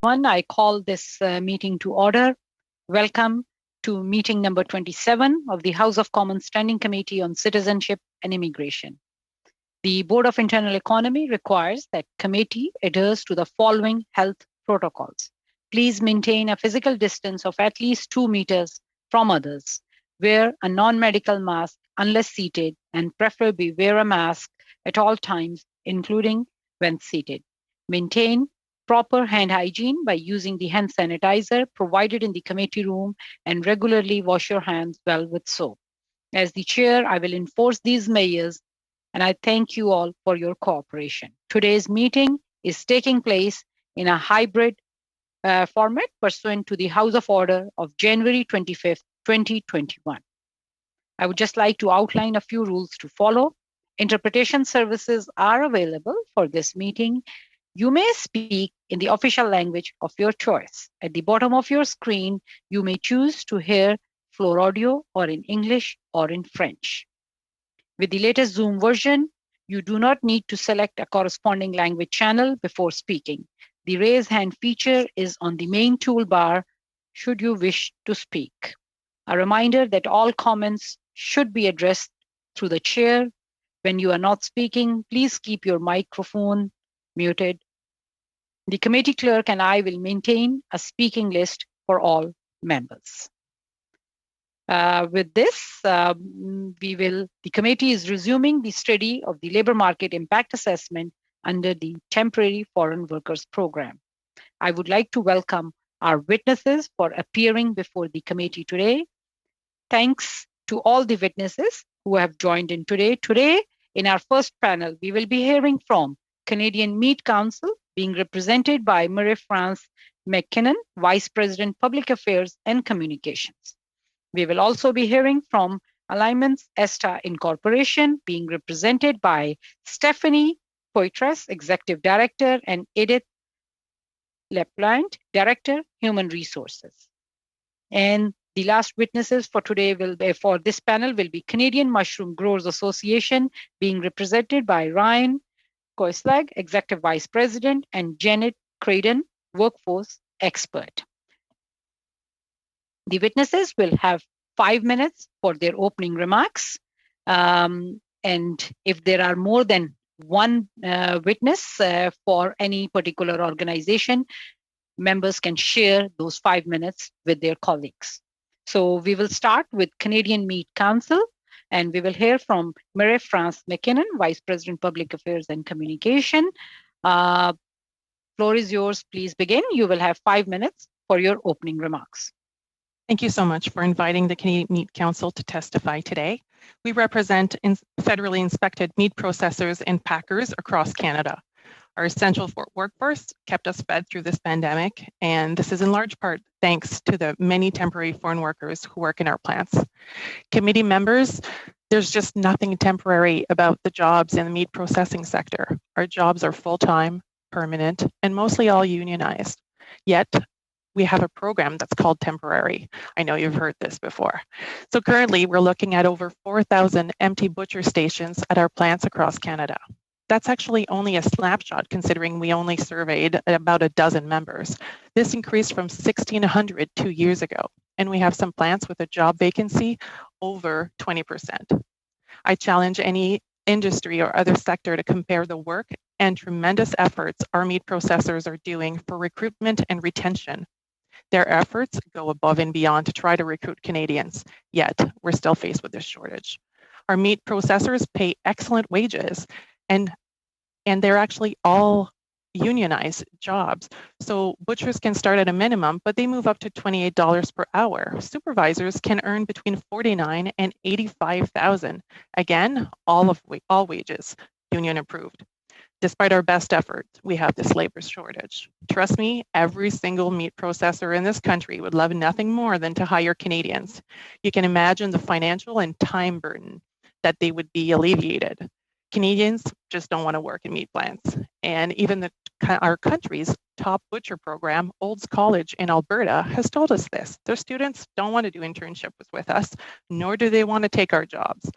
I call this meeting to order. Welcome to meeting number 27 of the House of Commons Standing Committee on Citizenship and Immigration. The Board of Internal Economy requires that committee adheres to the following health protocols. Please maintain a physical distance of at least 2 meters from others. Wear a non-medical mask unless seated, and preferably wear a mask at all times, including when seated. Maintain proper hand hygiene by using the hand sanitizer provided in the committee room, and regularly wash your hands well with soap. As the chair, I will enforce these measures, and I thank you all for your cooperation. Today's meeting is taking place in a hybrid format pursuant to the House of Order of January 25th, 2021. I would just like to outline a few rules to follow. Interpretation services are available for this meeting. You may speak in the official language of your choice. At the bottom of your screen, you may choose to hear floor audio or in English or in French. With the latest Zoom version, you do not need to select a corresponding language channel before speaking. The raise hand feature is on the main toolbar should you wish to speak. A reminder that all comments should be addressed through the chair. When you are not speaking, please keep your microphone muted. The committee clerk and I will maintain a speaking list for all members. With this, the committee is resuming the study of the labor market impact assessment under the Temporary Foreign Workers Program. I would like to welcome our witnesses for appearing before the committee today. Thanks to all the witnesses who have joined in today. Today, in our first panel, we will be hearing from Canadian Meat Council, being represented by Marie-France McKinnon, Vice President, Public Affairs and Communications. We will also be hearing from Alignments ESTA Incorporation, being represented by Stephanie Poitras, Executive Director, and Edith Leplant, Director, Human Resources. And the last witnesses for today for this panel will be Canadian Mushroom Growers Association, being represented by Ryan Koislag, Executive Vice President, and Janet Craden, Workforce Expert. The witnesses will have 5 minutes for their opening remarks. And if there are more than one witness for any particular organization, members can share those 5 minutes with their colleagues. So we will start with Canadian Meat Council, and we will hear from Marie-France McKinnon, Vice President, Public Affairs and Communication. Floor is yours. Please begin. You will have 5 minutes for your opening remarks. Thank you so much for inviting the Canadian Meat Council to testify today. We represent federally inspected meat processors and packers across Canada. Our essential workforce kept us fed through this pandemic, and this is in large part thanks to the many temporary foreign workers who work in our plants. Committee members, there's just nothing temporary about the jobs in the meat processing sector. Our jobs are full-time, permanent, and mostly all unionized. Yet, we have a program that's called temporary. I know you've heard this before. So currently, we're looking at over 4,000 empty butcher stations at our plants across Canada. That's actually only a snapshot considering we only surveyed about a dozen members. This increased from 1,600 2 years ago, and we have some plants with a job vacancy over 20%. I challenge any industry or other sector to compare the work and tremendous efforts our meat processors are doing for recruitment and retention. Their efforts go above and beyond to try to recruit Canadians, yet we're still faced with this shortage. Our meat processors pay excellent wages, and they're actually all unionized jobs. So butchers can start at a minimum, but they move up to $28 per hour. Supervisors can earn between $49,000 and $85,000. Again, all wages, union approved. Despite our best efforts, we have this labor shortage. Trust me, every single meat processor in this country would love nothing more than to hire Canadians. You can imagine the financial and time burden that they would be alleviated. Canadians just don't want to work in meat plants. And even our country's top butcher program, Olds College in Alberta, has told us this. Their students don't want to do internships with us, nor do they want to take our jobs.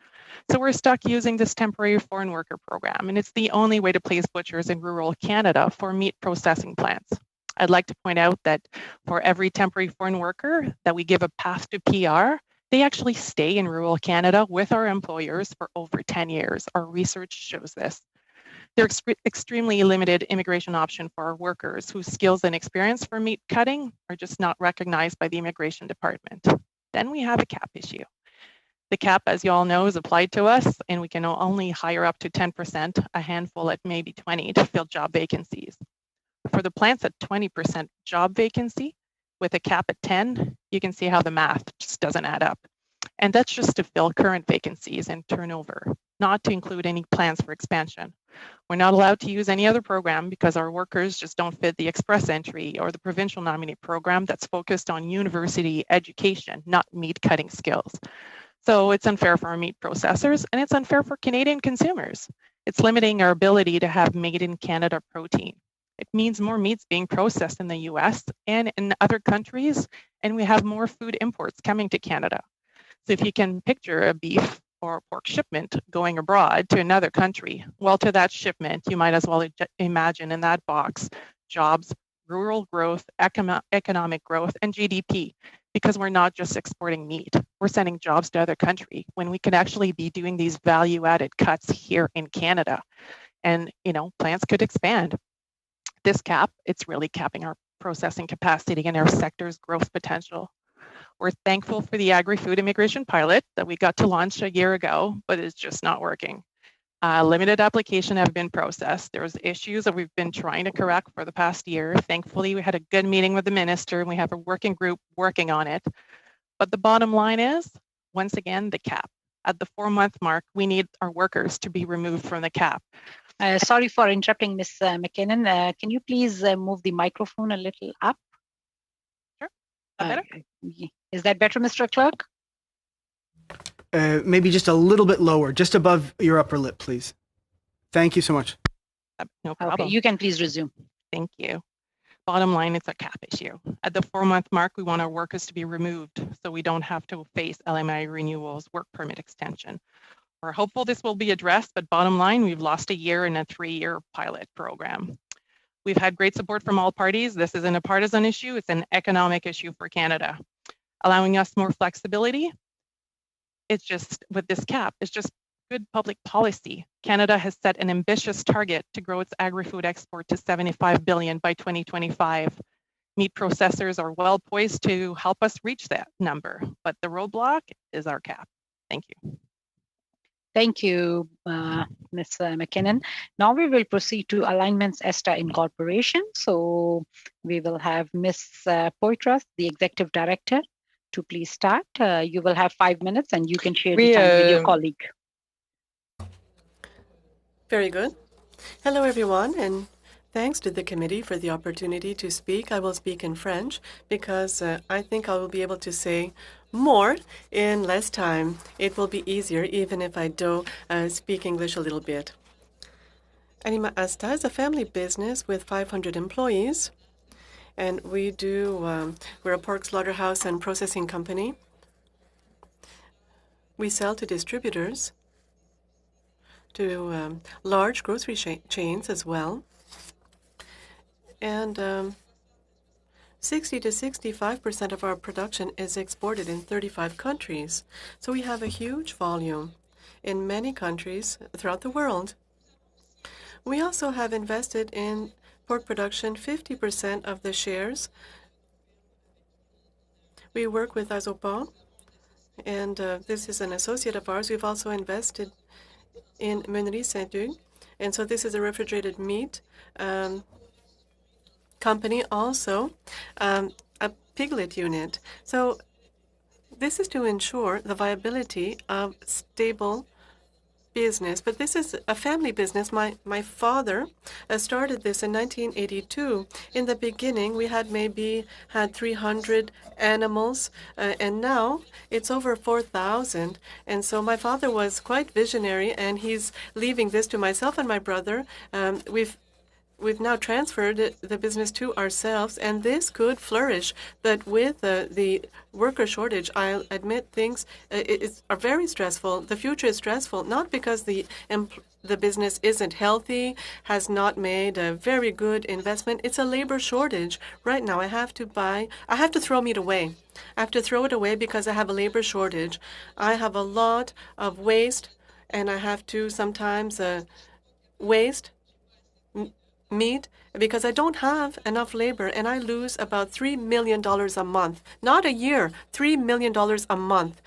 So we're stuck using this temporary foreign worker program, and it's the only way to place butchers in rural Canada for meat processing plants. I'd like to point out that for every temporary foreign worker that we give a path to PR, they actually stay in rural Canada with our employers for over 10 years. Our research shows this. There's extremely limited immigration option for our workers whose skills and experience for meat cutting are just not recognized by the immigration department. Then we have a cap issue. The cap, as you all know, is applied to us, and we can only hire up to 10%, a handful at maybe 20 to fill job vacancies. For the plants at 20% job vacancy, with a cap at 10, you can see how the math just doesn't add up. And that's just to fill current vacancies and turnover, not to include any plans for expansion. We're not allowed to use any other program because our workers just don't fit the express entry or the provincial nominee program that's focused on university education, not meat cutting skills. So it's unfair for our meat processors, and it's unfair for Canadian consumers. It's limiting our ability to have made in Canada protein. It means more meat's being processed in the US and in other countries, and we have more food imports coming to Canada. So if you can picture a beef or pork shipment going abroad to another country, well, to that shipment, you might as well imagine in that box jobs, rural growth, economic growth, and GDP, because we're not just exporting meat. We're sending jobs to other countries when we can actually be doing these value-added cuts here in Canada. And, plants could expand. This cap, it's really capping our processing capacity and our sector's growth potential. We're thankful for the agri-food immigration pilot that we got to launch a year ago, but it's just not working. Limited application have been processed. There's issues that we've been trying to correct for the past year. Thankfully, we had a good meeting with the minister and we have a working group working on it. But the bottom line is, once again, the cap. At the 4-month mark, we need our workers to be removed from the cap. Sorry for interrupting, Ms. McKinnon. Can you please move the microphone a little up? Sure. Better? Is that better, Mr. Clerk? Maybe just a little bit lower, just above your upper lip, please. Thank you so much. No problem. Okay, you can please resume. Thank you. Bottom line, it's a cap issue. At the 4-month mark, we want our workers to be removed so we don't have to face LMI renewals, work permit extension. We're hopeful this will be addressed, but bottom line, we've lost a year in a 3-year pilot program. We've had great support from all parties. This isn't a partisan issue, it's an economic issue for Canada. Allowing us more flexibility, it's just, with this cap, it's just good public policy. Canada has set an ambitious target to grow its agri-food export to $75 billion by 2025. Meat processors are well poised to help us reach that number, but the roadblock is our cap. Thank you. Thank you, Ms. McKinnon. Now we will proceed to Alignments ESTA Incorporation. So we will have Ms. Poitras, the Executive Director, to please start. You will have 5 minutes and you can share the time with your colleague. Very good. Hello, everyone, and thanks to the committee for the opportunity to speak. I will speak in French because I think I will be able to say more in less time. It will be easier even if I do speak English a little bit. Anima Asta is a family business with 500 employees, and we're a pork slaughterhouse and processing company. We sell to distributors, to large grocery chains as well. And 60 to 65% of our production is exported in 35 countries. So we have a huge volume in many countries throughout the world. We also have invested in pork production, 50% of the shares. We work with Azopan, and this is an associate of ours. We've also invested in Meunerie Saint-Hugues, and so this is a refrigerated meat company, also a piglet unit. So this is to ensure the viability of stable business, but this is a family business. My father started this in 1982. In the beginning, we had 300 animals, and now it's over 4,000. And so my father was quite visionary, and he's leaving this to myself and my brother. We've now transferred the business to ourselves, and this could flourish. But with the worker shortage, I'll admit things are very stressful. The future is stressful, not because the the business isn't healthy, has not made a very good investment. It's a labor shortage. Right now, I have to throw meat away. I have to throw it away because I have a labor shortage. I have a lot of waste, and I have to sometimes waste meat because I don't have enough labor, and I lose about $3 million a month. Not a year, $3 million a month.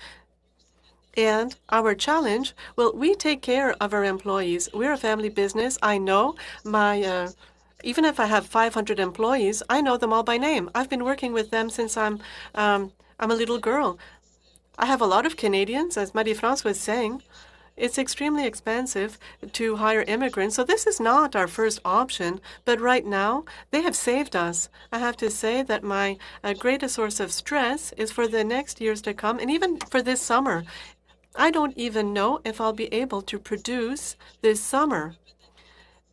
And our challenge, well, we take care of our employees. We're a family business. I know even if I have 500 employees, I know them all by name. I've been working with them since I'm a little girl. I have a lot of Canadians, as Marie-France was saying. It's extremely expensive to hire immigrants, so this is not our first option. But right now, they have saved us. I have to say that my greatest source of stress is for the next years to come, and even for this summer. I don't even know if I'll be able to produce this summer.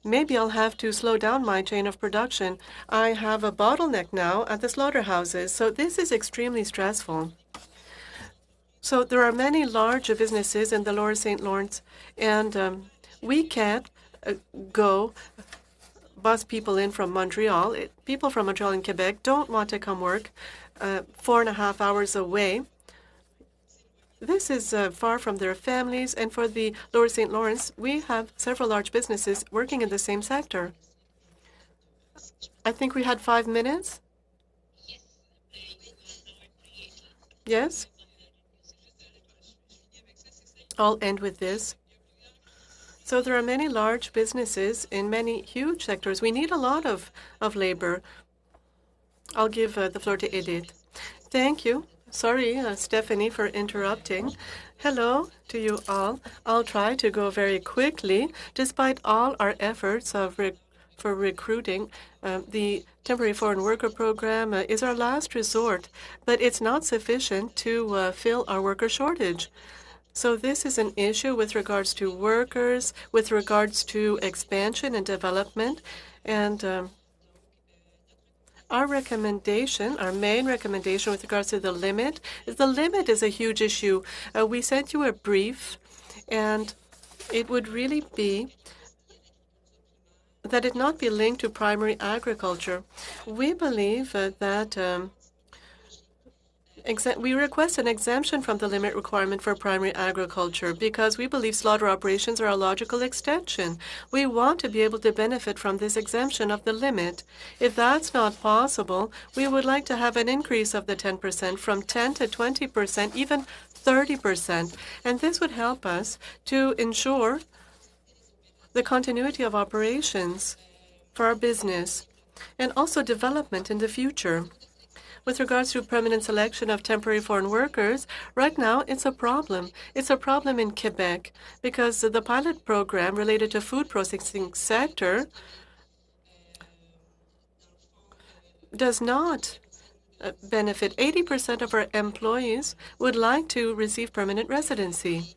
Maybe I'll have to slow down my chain of production. I have a bottleneck now at the slaughterhouses, so this is extremely stressful. So there are many large businesses in the Lower St. Lawrence, and we can't go bus people in from Montreal. People from Montreal and Quebec don't want to come work 4.5 hours away. This is far from their families, and for the Lower St. Lawrence, we have several large businesses working in the same sector. I think we had 5 minutes. Yes? I'll end with this. So there are many large businesses in many huge sectors. We need a lot of labor. I'll give the floor to Edith. Thank you. Sorry, Stephanie, for interrupting. Hello to you all. I'll try to go very quickly. Despite all our efforts for recruiting, the Temporary Foreign Worker Program is our last resort, but it's not sufficient to fill our worker shortage. So this is an issue with regards to workers, with regards to expansion and development, and our recommendation, our main recommendation with regards to the limit is a huge issue. We sent you a brief, and it would really be that it not be linked to primary agriculture. We believe that we request an exemption from the limit requirement for primary agriculture because we believe slaughter operations are a logical extension. We want to be able to benefit from this exemption of the limit. If that's not possible, we would like to have an increase of the 10% from 10 to 20%, even 30%. And this would help us to ensure the continuity of operations for our business and also development in the future. With regards to permanent selection of temporary foreign workers, right now it's a problem. It's a problem in Quebec because the pilot program related to food processing sector does not benefit. 80% of our employees would like to receive permanent residency.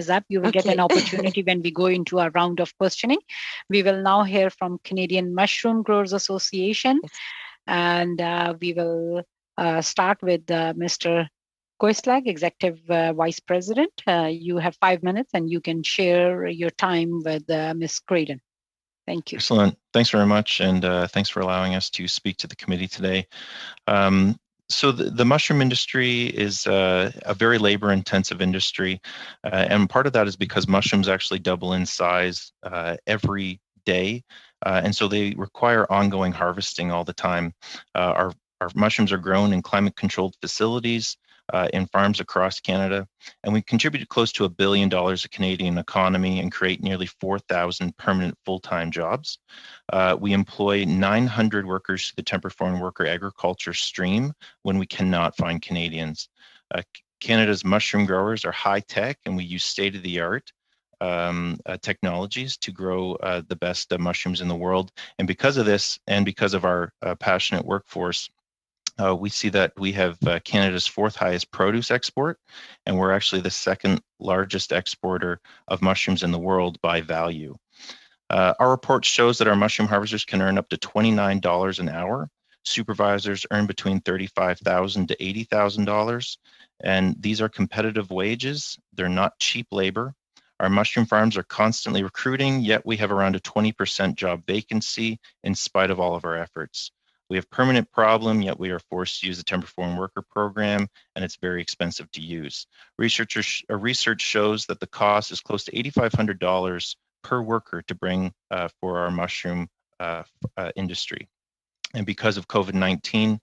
Up. You will get an opportunity when we go into our round of questioning. We will now hear from Canadian Mushroom Growers Association, and we will start with Mr. Koislag, Executive Vice President. You have 5 minutes, and you can share your time with Ms. Craden. Thank you. Excellent. Thanks very much, and thanks for allowing us to speak to the committee today. So the mushroom industry is a very labor-intensive industry, and part of that is because mushrooms actually double in size every day, and so they require ongoing harvesting all the time. Our mushrooms are grown in climate-controlled facilities in farms across Canada, and we contribute close to $1 billion to Canadian economy and create nearly 4,000 permanent full-time jobs. We employ 900 workers to the temporary foreign worker agriculture stream when we cannot find Canadians. Canada's mushroom growers are high-tech, and we use state-of-the-art technologies to grow the best mushrooms in the world. And because of this, and because of our passionate workforce, we see that we have Canada's 4th highest produce export, and we're actually the 2nd largest exporter of mushrooms in the world by value. Our report shows that our mushroom harvesters can earn up to $29 an hour Supervisors earn between $35,000 to $80,000, and these are competitive wages. They're not cheap labor. Our mushroom farms are constantly recruiting, yet we have around a 20% job vacancy in spite of all of our efforts. We have permanent problem, yet we are forced to use the temporary foreign worker program, and it's very expensive to use. Research shows that the cost is close to $8,500 per worker to bring for our mushroom industry. And because of COVID-19,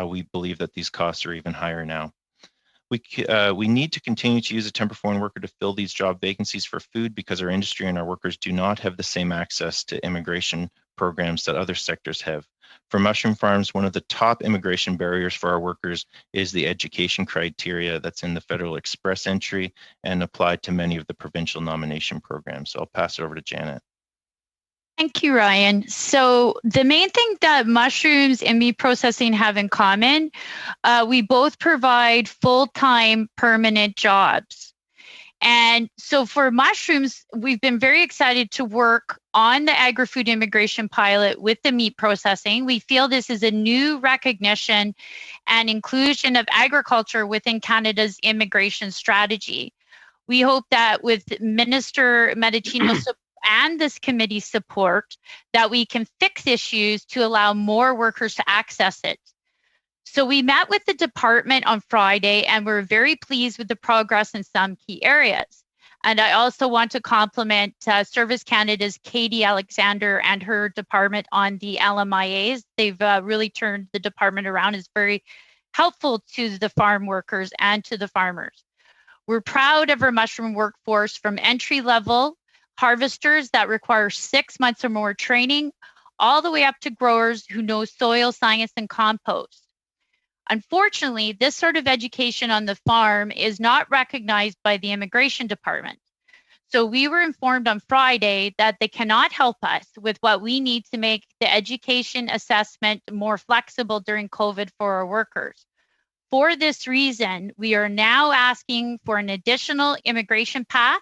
we believe that these costs are even higher now. We need to continue to use a temporary foreign worker to fill these job vacancies for food because our industry and our workers do not have the same access to immigration programs that other sectors have. For mushroom farms, one of the top immigration barriers for our workers is the education criteria that's in the Federal Express entry and applied to many of the provincial nomination programs. So I'll pass it over to Janet. Thank you, Ryan. So the main thing that mushrooms and meat processing have in common, we both provide full-time permanent jobs. And so for mushrooms, we've been very excited to work on the agri-food immigration pilot with the meat processing. We feel this is a new recognition and inclusion of agriculture within Canada's immigration strategy. We hope that with Minister Medicino's support and this committee's support, that we can fix issues to allow more workers to access it. So we met with the department on Friday and we're very pleased with the progress in some key areas. And I also want to compliment Service Canada's Katie Alexander and her department on the LMIAs. They've really turned the department around. It's very helpful to the farm workers and to the farmers. We're proud of our mushroom workforce, from entry-level harvesters that require 6 months or more training, all the way up to growers who know soil science and compost. Unfortunately, this sort of education on the farm is not recognized by the immigration department. So we were informed on Friday that they cannot help us with what we need to make the education assessment more flexible during COVID for our workers. For this reason, we are now asking for an additional immigration path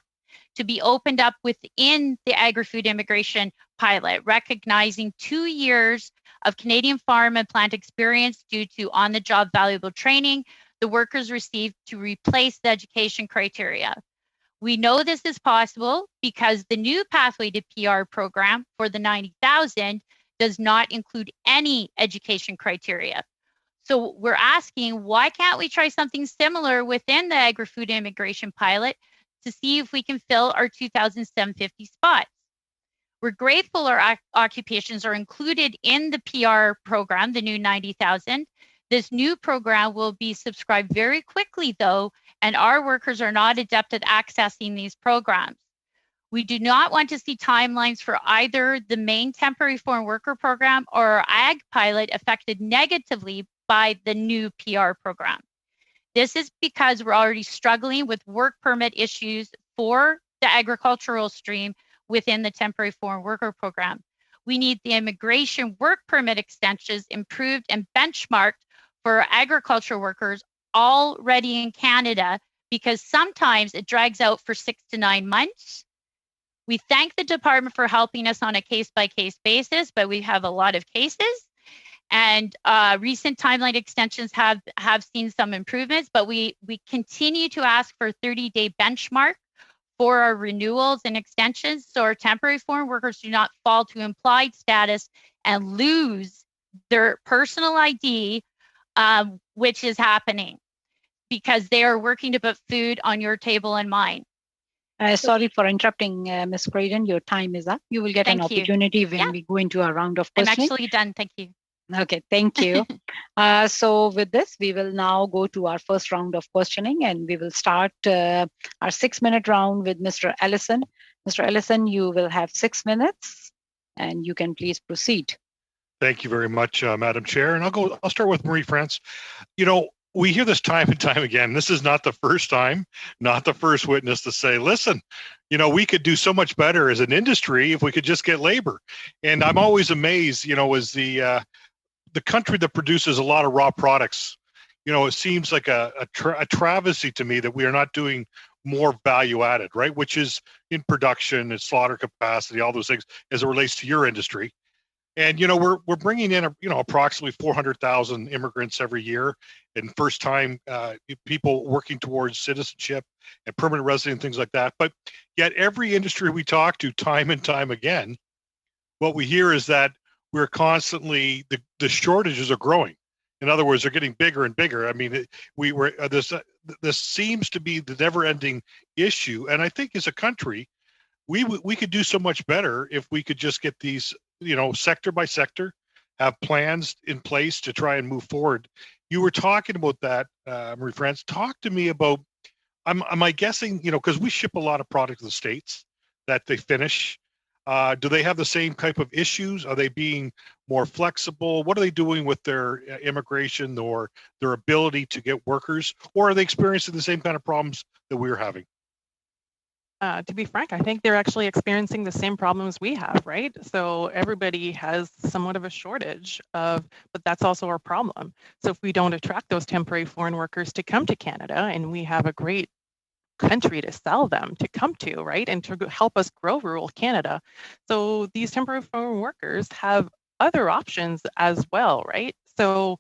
to be opened up within the agri-food immigration pilot, recognizing 2 years of Canadian farm and plant experience due to on-the-job valuable training the workers receive to replace the education criteria. We know this is possible because the new Pathway to PR program for the 90,000 does not include any education criteria. So we're asking, why can't we try something similar within the agri-food immigration pilot to see if we can fill our 2,750 spots? We're grateful our occupations are included in the PR program, the new 90,000. This new program will be subscribed very quickly though, and our workers are not adept at accessing these programs. We do not want to see timelines for either the main temporary foreign worker program or our ag pilot affected negatively by the new PR program. This is because we're already struggling with work permit issues for the agricultural stream within the temporary foreign worker program. We need the immigration work permit extensions improved and benchmarked for agriculture workers already in Canada, because sometimes it drags out for 6 to 9 months. We thank the department for helping us on a case-by-case basis, but we have a lot of cases. And recent timeline extensions have seen some improvements, but we continue to ask for a 30-day benchmark for our renewals and extensions, so our temporary foreign workers do not fall to implied status and lose their personal ID, which is happening because they are working to put food on your table and mine. Sorry for interrupting, Ms. Creighton. Your time is up. You will get an opportunity when we go into our round of questioning. I'm actually done. Thank you. Okay, thank you. So with this, we will now go to our first round of questioning, and we will start our 6-minute round with Mr. Ellison. Mr. Ellison, you will have 6 minutes, and you can please proceed. Thank you very much, Madam Chair. And I'll start with Marie-France. You know, we hear this time and time again. This is not the first time, not the first witness to say, listen, you know, we could do so much better as an industry if we could just get labor. And I'm always amazed, you know, as the country that produces a lot of raw products, you know, it seems like a travesty to me that we are not doing more value added, right? Which is in production and slaughter capacity, all those things as it relates to your industry. And we're bringing in approximately 400,000 immigrants every year, and first-time people working towards citizenship and permanent residence and things like that. But yet, every industry we talk to, time and time again, what we hear is that we're constantly the shortages are growing. In other words, they're getting bigger and bigger. I mean, this seems to be the never-ending issue, and I think as a country, we could do so much better if we could just get these, sector by sector, have plans in place to try and move forward. You were talking about that, Marie-France. Talk to me about. Am I guessing? Because we ship a lot of product to the States that they finish. Do they have the same type of issues? Are they being more flexible? What are they doing with their immigration or their ability to get workers? Or are they experiencing the same kind of problems that we're having? To be frank, I think they're actually experiencing the same problems we have, right? So everybody has somewhat of a shortage but that's also our problem. So if we don't attract those temporary foreign workers to come to Canada, and we have a great country to sell them to come to, right? And to help us grow rural Canada. So these temporary foreign workers have other options as well, right? So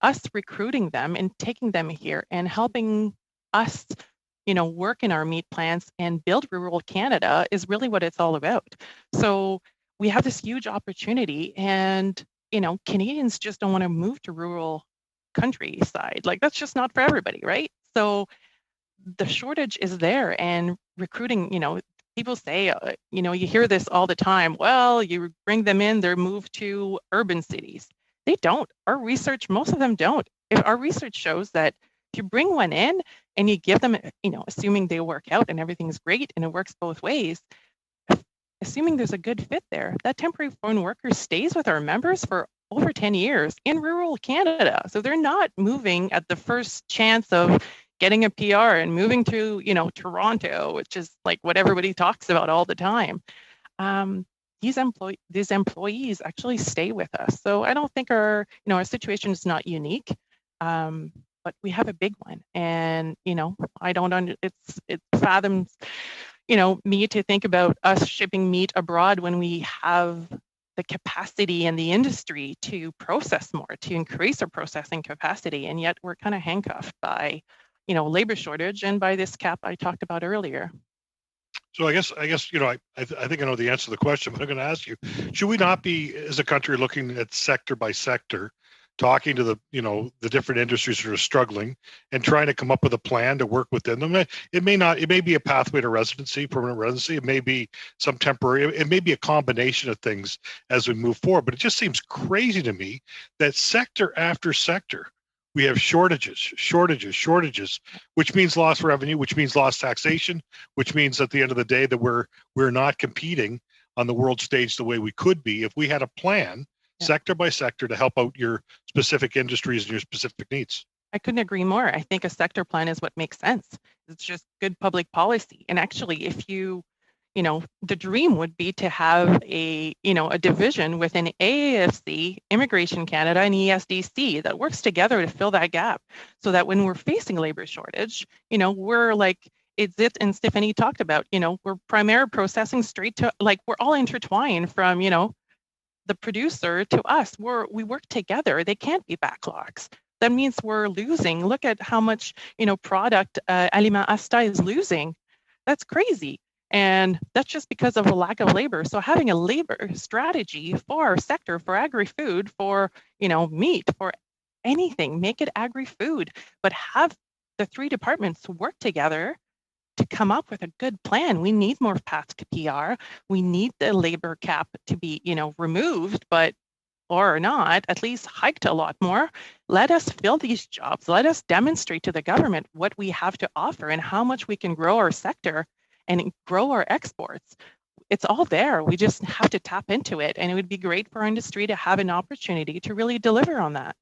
us recruiting them and taking them here and helping us, work in our meat plants and build rural Canada is really what it's all about. So we have this huge opportunity, and, Canadians just don't want to move to rural countryside. Like, that's just not for everybody, right? So the shortage is there, and recruiting, people say, you hear this all the time. Well, you bring them in, they're moved to urban cities. They don't. Our research, most of them don't. If our research shows that if you bring one in and you give them, assuming they work out and everything's great and it works both ways, assuming there's a good fit there, that temporary foreign worker stays with our members for over 10 years in rural Canada. So they're not moving at the first chance of getting a PR and moving to, Toronto, which is like what everybody talks about all the time. These employees actually stay with us. So I don't think our situation is not unique, but we have a big one. And, I don't, it fathoms, me to think about us shipping meat abroad when we have the capacity in the industry to process more, to increase our processing capacity. And yet we're kind of handcuffed by labor shortage and by this cap I talked about earlier. So I guess I think I know the answer to the question, but I'm going to ask you: should we not be, as a country, looking at sector by sector, talking to the different industries that are struggling, and trying to come up with a plan to work within them? It may be a pathway to residency, permanent residency. It may be some temporary. It may be a combination of things as we move forward. But it just seems crazy to me that sector after sector, we have shortages, which means lost revenue, which means lost taxation, which means at the end of the day that we're not competing on the world stage the way we could be if we had a plan, sector by sector, to help out your specific industries and your specific needs. I couldn't agree more. I think a sector plan is what makes sense. It's just good public policy. And actually, if the dream would be to have a division within AAFC, Immigration Canada, and ESDC that works together to fill that gap, so that when we're facing labor shortage, we're like, and Stephanie talked about, we're primary processing straight to, like, we're all intertwined from, the producer to us. We work together. They can't be backlogs. That means we're losing. Look at how much, product Aliment Asta is losing. That's crazy. And that's just because of a lack of labor. So having a labor strategy for our sector, for agri-food, for, meat, for anything, make it agri-food, but have the three departments work together to come up with a good plan. We need more paths to PR. We need the labor cap to be, removed, or not, at least hiked a lot more. Let us fill these jobs. Let us demonstrate to the government what we have to offer and how much we can grow our sector and grow our exports. It's all there. We just have to tap into it. And it would be great for our industry to have an opportunity to really deliver on that.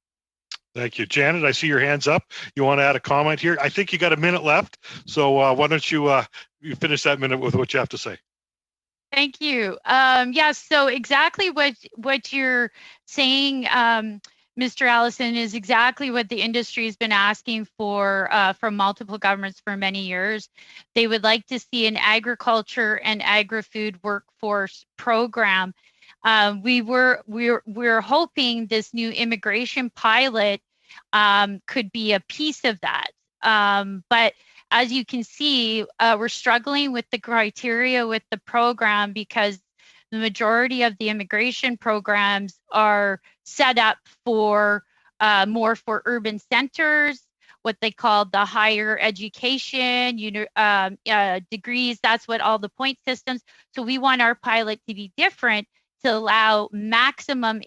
Thank you. Janet, I see your hands up. You want to add a comment here? I think you got a minute left. So why don't you finish that minute with what you have to say? Thank you. So exactly what you're saying, Mr. Allison, is exactly what the industry has been asking for from multiple governments for many years. They would like to see an agriculture and agri-food workforce program We're hoping this new immigration pilot could be a piece of that. But as you can see, we're struggling with the criteria with the program because the majority of the immigration programs are set up for more for urban centers, what they call the higher education, degrees. That's what all the point systems. So we want our pilot to be different to allow maximum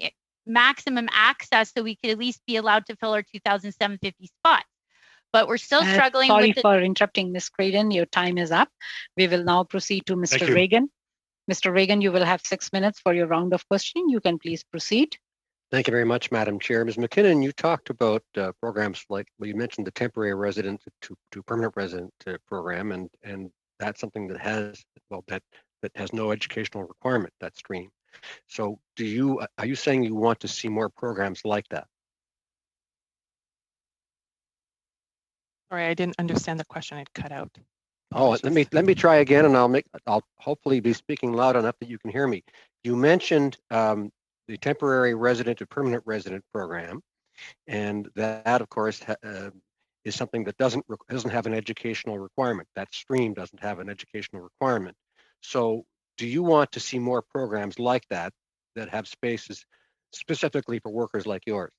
access, so we could at least be allowed to fill our 2,750 spots. But we're still struggling sorry for interrupting, Ms. Creighton. Your time is up. We will now proceed to Mr. Reagan. Mr. Reagan, you will have 6 minutes for your round of questioning. You can please proceed. Thank you very much, Madam Chair. Ms. McKinnon, you talked about programs like, well, you mentioned the temporary resident to permanent resident program, and that's something that has, well, that has no educational requirement, that stream. So are you saying you want to see more programs like that? Sorry, I didn't understand the question. It cut out. Oh, let me try again, and I'll hopefully be speaking loud enough that you can hear me. You mentioned the temporary resident to permanent resident program, and that of course is something that doesn't have an educational requirement. That stream doesn't have an educational requirement. So do you want to see more programs like that that have spaces specifically for workers like yours?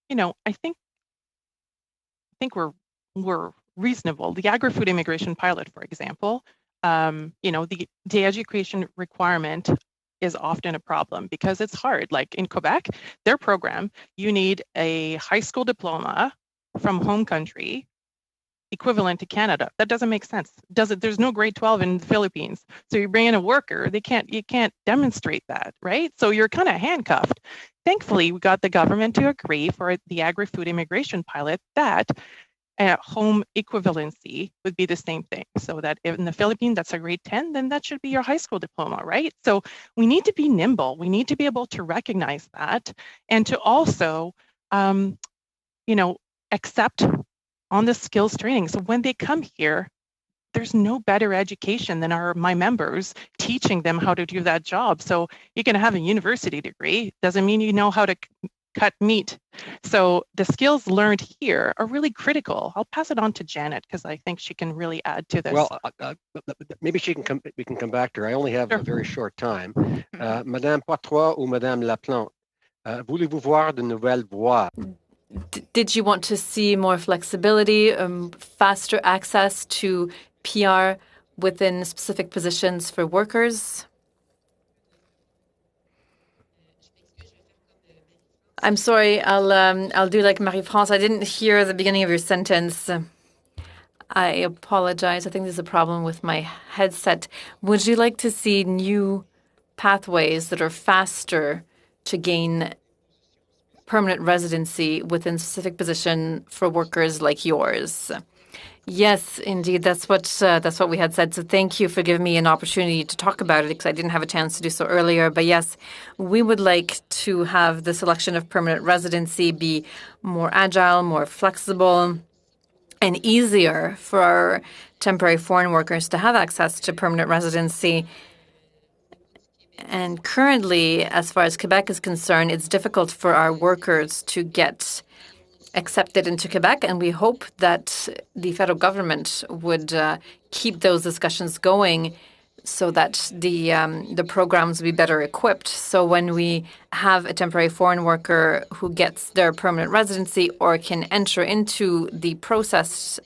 I think we're reasonable. The agri-food immigration pilot, for example, the education requirement is often a problem because it's hard. Like in Quebec, their program, you need a high school diploma from home country equivalent to Canada. That doesn't make sense. There's no grade 12 in the Philippines. So you bring in a worker, you can't demonstrate that, right? So you're kind of handcuffed. Thankfully, we got the government to agree for the agri-food immigration pilot that home equivalency would be the same thing. So that in the Philippines, that's a grade 10, then that should be your high school diploma, right? So we need to be nimble. We need to be able to recognize that and to also, accept on the skills training. So when they come here, there's no better education than my members teaching them how to do that job. So you can have a university degree, doesn't mean you know how to cut meat. So the skills learned here are really critical. I'll pass it on to Janet because I think she can really add to this. Well, maybe we can come back to her. I only have a very short time. Madame Poitras ou Madame Laplante, voulez-vous voir de nouvelles voies? Did you want to see more flexibility, faster access to PR within specific positions for workers? I'm sorry, I'll do like Marie-France. I didn't hear the beginning of your sentence. I apologize. I think there's a problem with my headset. Would you like to see new pathways that are faster to gain permanent residency within specific position for workers like yours? Yes, indeed. That's what we had said. So thank you for giving me an opportunity to talk about it because I didn't have a chance to do so earlier. But yes, we would like to have the selection of permanent residency be more agile, more flexible, and easier for our temporary foreign workers to have access to permanent residency. And currently, as far as Quebec is concerned, it's difficult for our workers to get accepted into Quebec, and we hope that the federal government would keep those discussions going so that the programs will be better equipped. So when we have a temporary foreign worker who gets their permanent residency or can enter into the process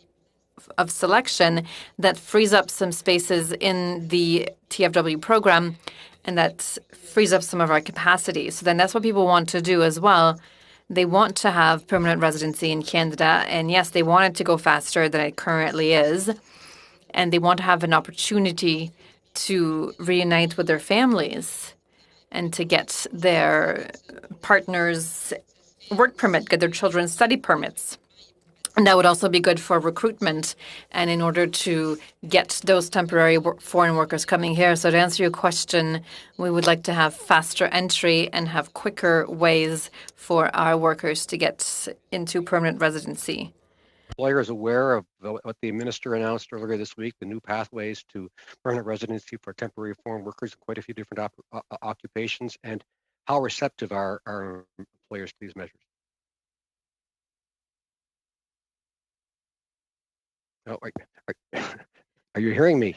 of selection, that frees up some spaces in the TFW program, and that frees up some of our capacity. So then that's what people want to do as well. They want to have permanent residency in Canada, and yes, they want it to go faster than it currently is, and they want to have an opportunity to reunite with their families and to get their partner's work permit, get their children's study permits. And that would also be good for recruitment and in order to get those temporary foreign workers coming here. So to answer your question, we would like to have faster entry and have quicker ways for our workers to get into permanent residency. employers aware of what the minister announced earlier this week, the new pathways to permanent residency for temporary foreign workers in quite a few different occupations, and how receptive are employers to these measures? Oh, are you hearing me?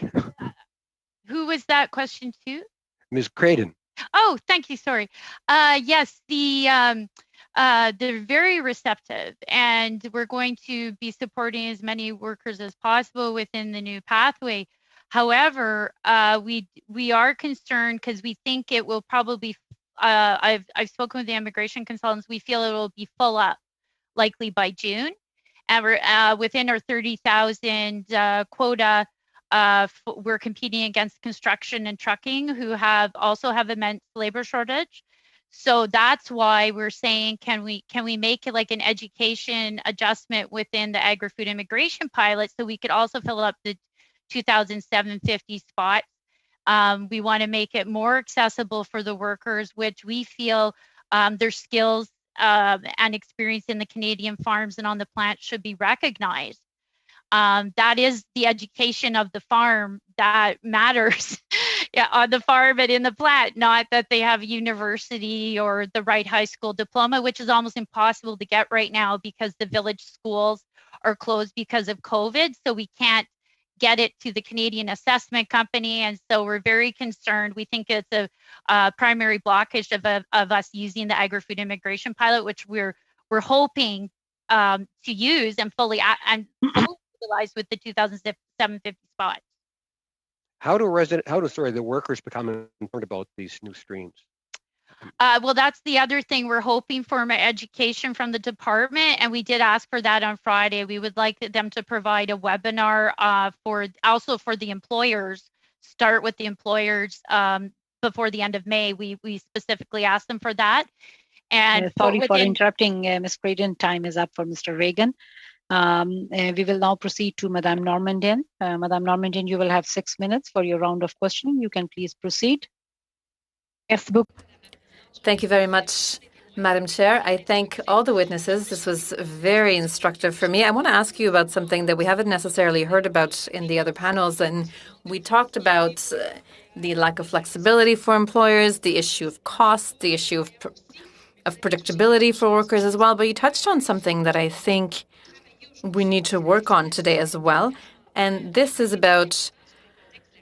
Who was that question to? Ms. Creighton. Oh, thank you. Sorry. Yes, they're very receptive, and we're going to be supporting as many workers as possible within the new pathway. However, we are concerned because we think it will probably. I've spoken with the immigration consultants. We feel it will be full up, likely by June, and we're within our 30,000 quota. We're competing against construction and trucking, who also have immense labor shortage. So that's why we're saying, can we make it like an education adjustment within the agri-food immigration pilot, so we could also fill up the 2,750 spots. We want to make it more accessible for the workers, which we feel their skills and experience in the Canadian farms and on the plant should be recognized. That is the education of the farm that matters. Yeah, on the farm and in the plant, not that they have a university or the right high school diploma, which is almost impossible to get right now because the village schools are closed because of COVID. So we can't get it to the Canadian Assessment Company. And so we're very concerned. We think it's a primary blockage of us using the agri-food immigration pilot, which we're hoping to use and fully utilize with the 2,750 spots. How do the workers become informed about these new streams? Well, that's the other thing. We're hoping for education from the department, and we did ask for that on Friday. We would like them to provide a webinar for the employers. Start with the employers before the end of May. We specifically asked them for that. And sorry for interrupting, Ms. Creighton. Time is up for Mr. Reagan. We will now proceed to Madame Normandin. Madame Normandin, you will have 6 minutes for your round of questioning. You can please proceed. Yes, thank you very much, Madam Chair. I thank all the witnesses. This was very instructive for me. I want to ask you about something that we haven't necessarily heard about in the other panels. And we talked about the lack of flexibility for employers, the issue of cost, the issue of predictability for workers as well. But you touched on something that I think we need to work on today as well. And this is about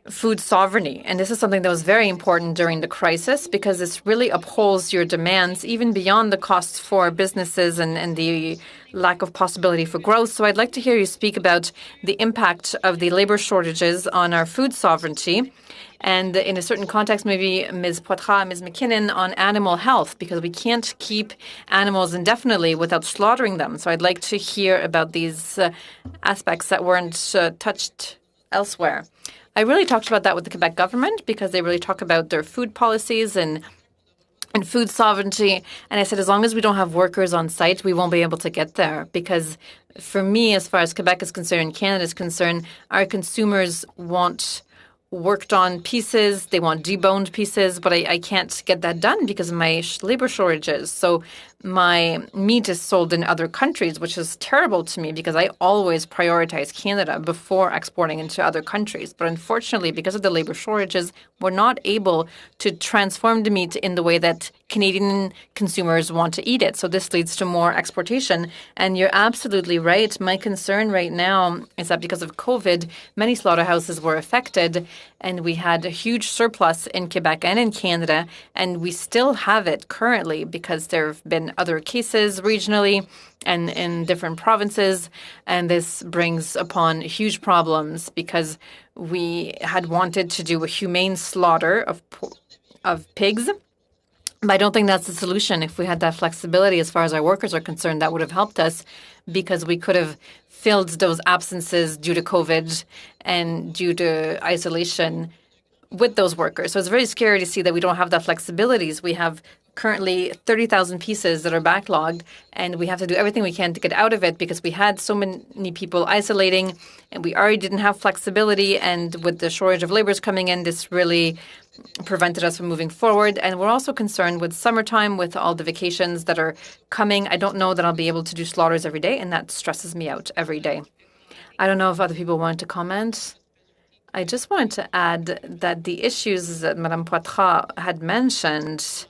food sovereignty. And this is something that was very important during the crisis because this really upholds your demands even beyond the costs for businesses and the lack of possibility for growth. So I'd like to hear you speak about the impact of the labor shortages on our food sovereignty. And in a certain context, maybe Ms. Poitras, Ms. McKinnon, on animal health, because we can't keep animals indefinitely without slaughtering them. So I'd like to hear about these aspects that weren't touched elsewhere. I really talked about that with the Quebec government because they really talk about their food policies and food sovereignty. And I said, as long as we don't have workers on site, we won't be able to get there. Because for me, as far as Quebec is concerned, Canada is concerned, our consumers want worked on pieces, they want deboned pieces, but I can't get that done because of my labor shortages. So my meat is sold in other countries, which is terrible to me because I always prioritize Canada before exporting into other countries. But unfortunately, because of the labor shortages, we're not able to transform the meat in the way that Canadian consumers want to eat it. So this leads to more exportation. And you're absolutely right. My concern right now is that because of COVID, many slaughterhouses were affected, and we had a huge surplus in Quebec and in Canada, and we still have it currently because there have been other cases regionally and in different provinces, and this brings upon huge problems because we had wanted to do a humane slaughter of pigs. But I don't think that's the solution. If we had that flexibility as far as our workers are concerned, that would have helped us because we could have filled those absences due to COVID and due to isolation with those workers. So it's very scary to see that we don't have that flexibilities. We have currently 30,000 pieces that are backlogged, and we have to do everything we can to get out of it because we had so many people isolating, and we already didn't have flexibility. And with the shortage of laborers coming in, this really prevented us from moving forward. And we're also concerned with summertime, with all the vacations that are coming. I don't know that I'll be able to do slaughters every day, and that stresses me out every day. I don't know if other people want to comment. I just wanted to add that the issues that Madame Poitras had mentioned,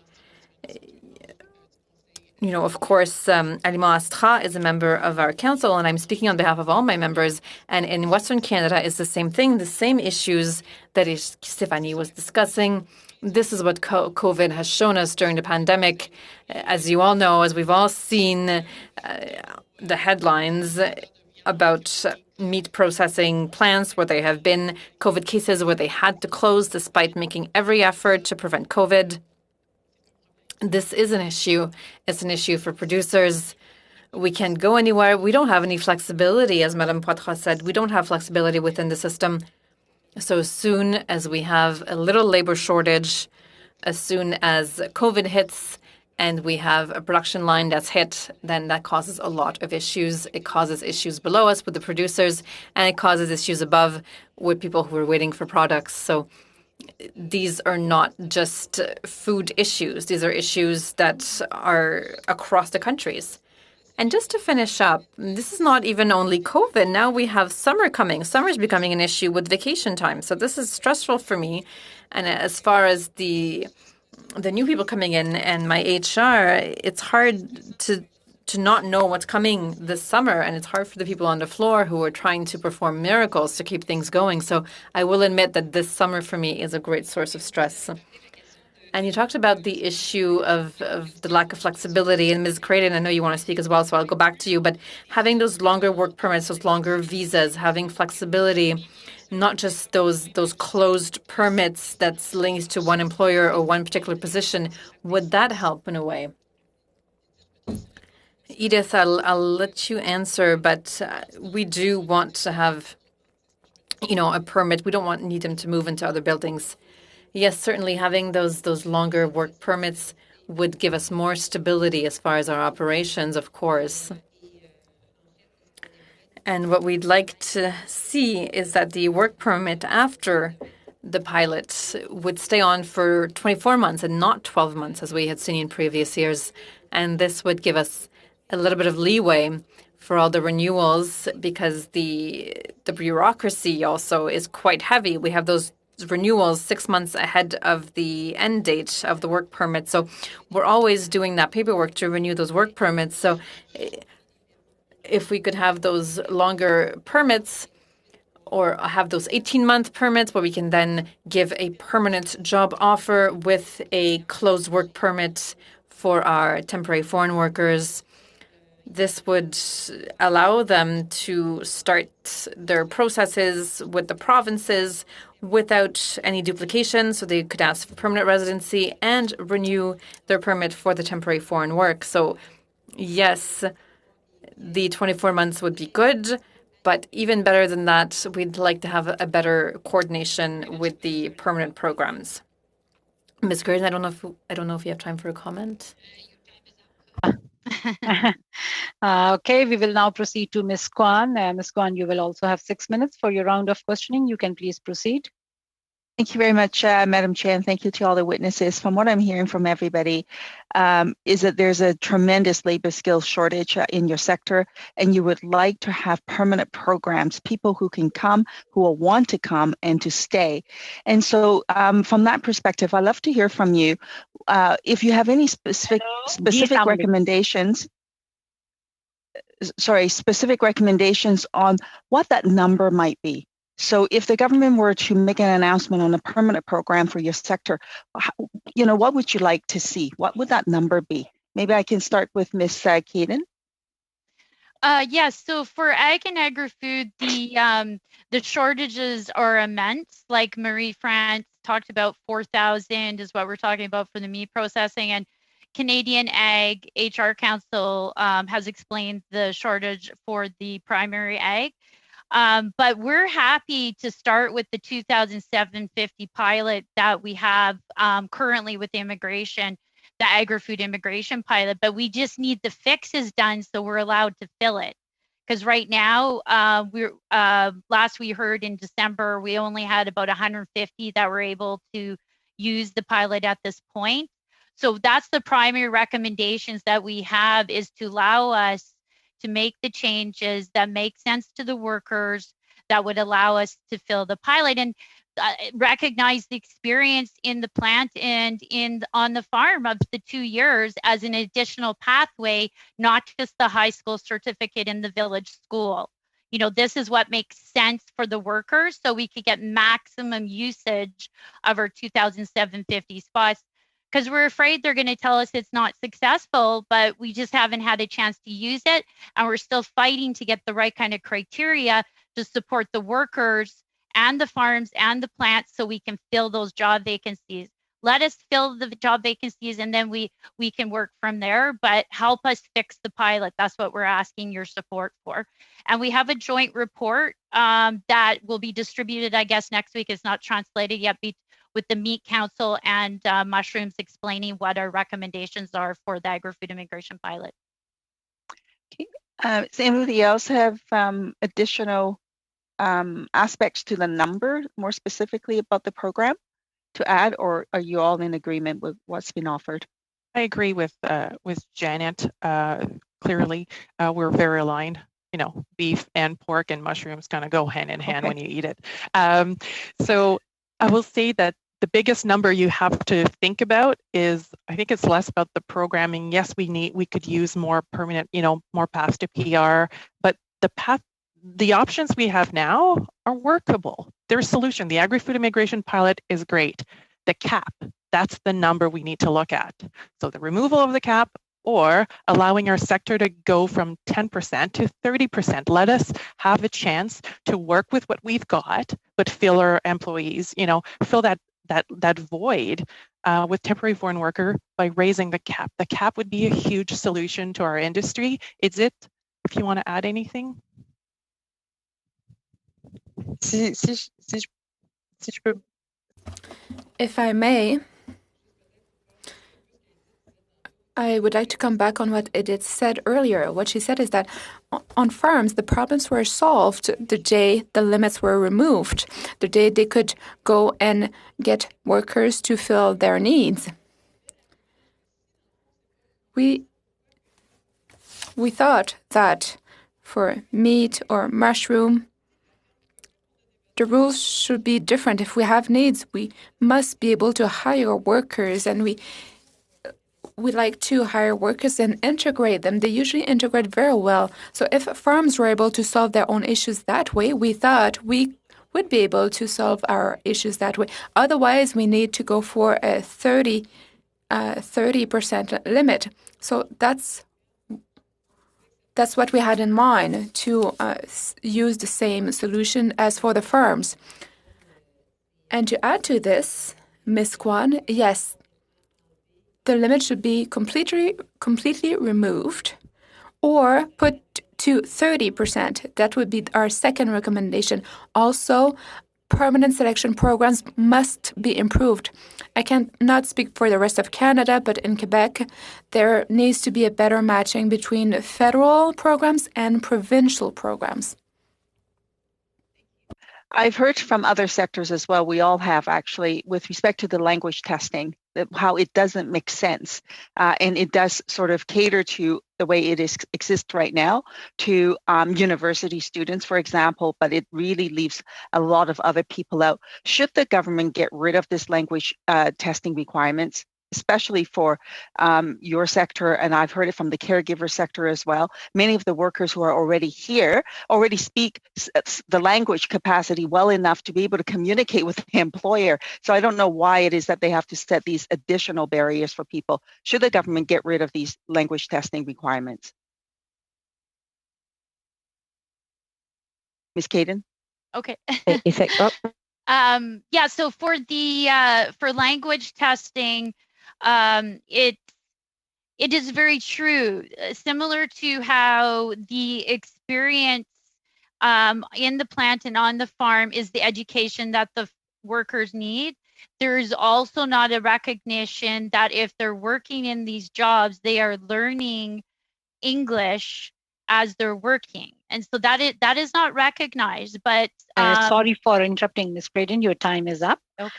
of course, Aliment Astra is a member of our council, and I'm speaking on behalf of all my members. And in Western Canada, it's the same thing, the same issues that Stephanie was discussing. This is what COVID has shown us during the pandemic. As you all know, as we've all seen the headlines about meat processing plants where there have been COVID cases where they had to close despite making every effort to prevent COVID. This is an issue. It's an issue for producers. We can't go anywhere. We don't have any flexibility, as Madame Poitras said. We don't have flexibility within the system. So as soon as we have a little labor shortage, as soon as COVID hits and we have a production line that's hit, then that causes a lot of issues. It causes issues below us with the producers, and it causes issues above with people who are waiting for products. So these are not just food issues. These are issues that are across the countries. And just to finish up, this is not even only COVID. Now we have summer coming. Summer is becoming an issue with vacation time. So this is stressful for me. And as far as the new people coming in and my HR, it's hard to not know what's coming this summer, and it's hard for the people on the floor who are trying to perform miracles to keep things going. So I will admit that this summer for me is a great source of stress. And you talked about the issue of the lack of flexibility. And Ms. Creighton, I know you want to speak as well, so I'll go back to you. But having those longer work permits, those longer visas, having flexibility, not just those closed permits that's linked to one employer or one particular position, would that help in a way? Edith, I'll let you answer, but we do want to have, a permit. We don't need them to move into other buildings. Yes, certainly having those longer work permits would give us more stability as far as our operations, of course. And what we'd like to see is that the work permit after the pilot would stay on for 24 months and not 12 months as we had seen in previous years. And this would give us a little bit of leeway for all the renewals, because the bureaucracy also is quite heavy. We have those renewals 6 months ahead of the end date of the work permit. So we're always doing that paperwork to renew those work permits. So if we could have those longer permits or have those 18-month permits where we can then give a permanent job offer with a closed work permit for our temporary foreign workers, this would allow them to start their processes with the provinces without any duplication, so they could ask for permanent residency and renew their permit for the temporary foreign work. So yes, the 24 months would be good, but even better than that, we'd like to have a better coordination with the permanent programs. Ms. Gordon, I don't know if you have time for a comment. Okay, we will now proceed to Ms. Kwan. Ms. Kwan, you will also have 6 minutes for your round of questioning. You can please proceed. Thank you very much, Madam Chair, and thank you to all the witnesses. From what I'm hearing from everybody is that there's a tremendous labor skills shortage in your sector, and you would like to have permanent programs, people who can come, who will want to come and to stay. And so from that perspective, I'd love to hear from you if you have any specific recommendations. Specific recommendations on what that number might be. So if the government were to make an announcement on a permanent program for your sector, what would you like to see? What would that number be? Maybe I can start with Ms. Kaden. Yes, so for ag and agri-food, the shortages are immense. Like Marie-France talked about, 4,000 is what we're talking about for the meat processing, and Canadian Ag HR Council has explained the shortage for the primary ag. But we're happy to start with the 2,750 pilot that we have currently with immigration, the agri-food immigration pilot, but we just need the fixes done so we're allowed to fill it. Because right now, last we heard in December, we only had about 150 that were able to use the pilot at this point. So that's the primary recommendations that we have, is to allow us to make the changes that make sense to the workers, that would allow us to fill the pilot and recognize the experience in the plant and on the farm of the 2 years as an additional pathway, not just the high school certificate in the village school. You know, this is what makes sense for the workers, so we could get maximum usage of our 2,750 spots, because we're afraid they're going to tell us it's not successful, but we just haven't had a chance to use it. And we're still fighting to get the right kind of criteria to support the workers and the farms and the plants so we can fill those job vacancies. Let us fill the job vacancies and then we can work from there, but help us fix the pilot. That's what we're asking your support for. And we have a joint report that will be distributed, I guess, next week. It's not translated yet, with the Meat Council and Mushrooms, explaining what our recommendations are for the agri-food immigration pilot. Okay. Does anybody else have additional aspects to the number, more specifically about the program, to add, or are you all in agreement with what's been offered? I agree with Janet. Clearly, we're very aligned. You know, beef and pork and mushrooms kind of go hand in hand when you eat it. So I will say that the biggest number you have to think about is, I think it's less about the programming. Yes, we could use more permanent, more paths to PR, but the options we have now are workable. There's a solution. The agri-food immigration pilot is great. The cap, that's the number we need to look at. So the removal of the cap, or allowing our sector to go from 10% to 30%. Let us have a chance to work with what we've got, but fill our employees, fill that void with temporary foreign worker by raising the cap. The cap would be a huge solution to our industry. Is it, if you want to add anything? If I may, I would like to come back on what Edith said earlier. What she said is that on farms, the problems were solved the day the limits were removed, the day they could go and get workers to fill their needs. We thought that for meat or mushroom, the rules should be different. If we have needs, we must be able to hire workers, and we like to hire workers and integrate them. They usually integrate very well. So if farms were able to solve their own issues that way, we thought we would be able to solve our issues that way. Otherwise, we need to go for a 30% limit. So that's what we had in mind, to use the same solution as for the farms. And to add to this, Ms. Kwan, yes, the limit should be completely removed or put to 30%. That would be our second recommendation. Also, permanent selection programs must be improved. I cannot speak for the rest of Canada, but in Quebec, there needs to be a better matching between federal programs and provincial programs. I've heard from other sectors as well. We all have, actually, with respect to the language testing, how it doesn't make sense. And it does sort of cater to the way it exists right now to university students, for example, but it really leaves a lot of other people out. Should the government get rid of this language testing requirements, especially for your sector, and I've heard it from the caregiver sector as well. Many of the workers who are already here already speak the language capacity well enough to be able to communicate with the employer. So I don't know why it is that they have to set these additional barriers for people. Should the government get rid of these language testing requirements? Ms. Caden? Okay. Yeah, so for the for language testing, it is very true. Similar to how the experience in the plant and on the farm is the education that the workers need. There is also not a recognition that if they're working in these jobs, they are learning English as they're working. And so that is not recognized. But sorry for interrupting, Ms. Braden. Your time is up. Okay.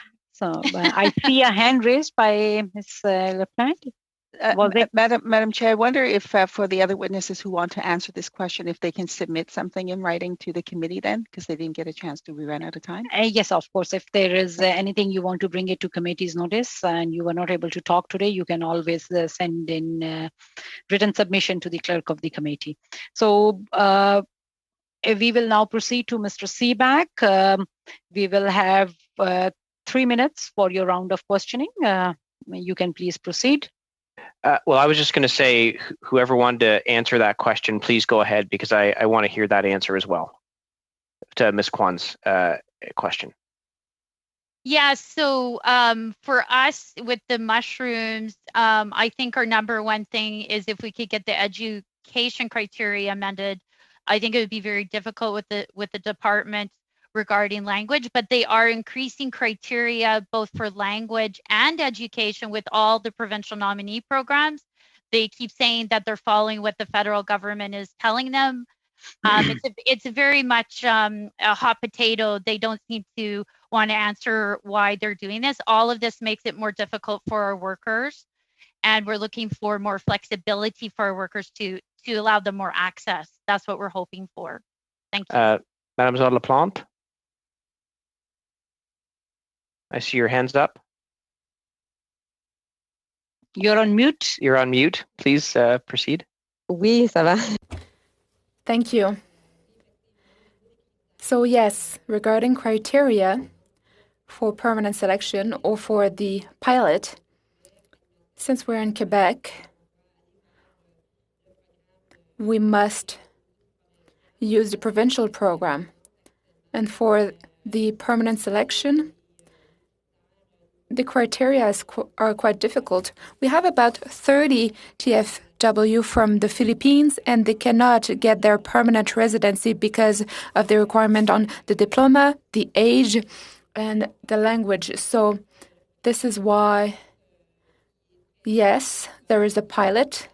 So I see a hand raised by Ms. LaPlante. Madam Chair, I wonder if for the other witnesses who want to answer this question, if they can submit something in writing to the committee then, because they didn't get a chance to, we ran out of time. Yes, of course. If there is anything you want to bring it to committee's notice and you were not able to talk today, you can always send in written submission to the clerk of the committee. So we will now proceed to Mr. Seaback. We will have 3 minutes for your round of questioning. You can please proceed. Well, I was just going to say, whoever wanted to answer that question, please go ahead, because I want to hear that answer as well to Ms. Kwan's question. Yeah, so for us with the mushrooms, I think our number one thing is if we could get the education criteria amended. I think it would be very difficult with the department regarding language, but they are increasing criteria both for language and education with all the provincial nominee programs. They keep saying that they're following what the federal government is telling them. It's very much a hot potato. They don't seem to want to answer why they're doing this. All of this makes it more difficult for our workers, and we're looking for more flexibility for our workers to allow them more access. That's what we're hoping for. Thank you. Mademoiselle LaPlante? I see your hands up. You're on mute. You're on mute. Please proceed. Oui, ça va. Thank you. So yes, regarding criteria for permanent selection or for the pilot, since we're in Quebec, we must use the provincial program. And for the permanent selection, the criteria are quite difficult. We have about 30 TFW from the Philippines, and they cannot get their permanent residency because of the requirement on the diploma, the age, and the language. So this is why, yes, there is a pilot,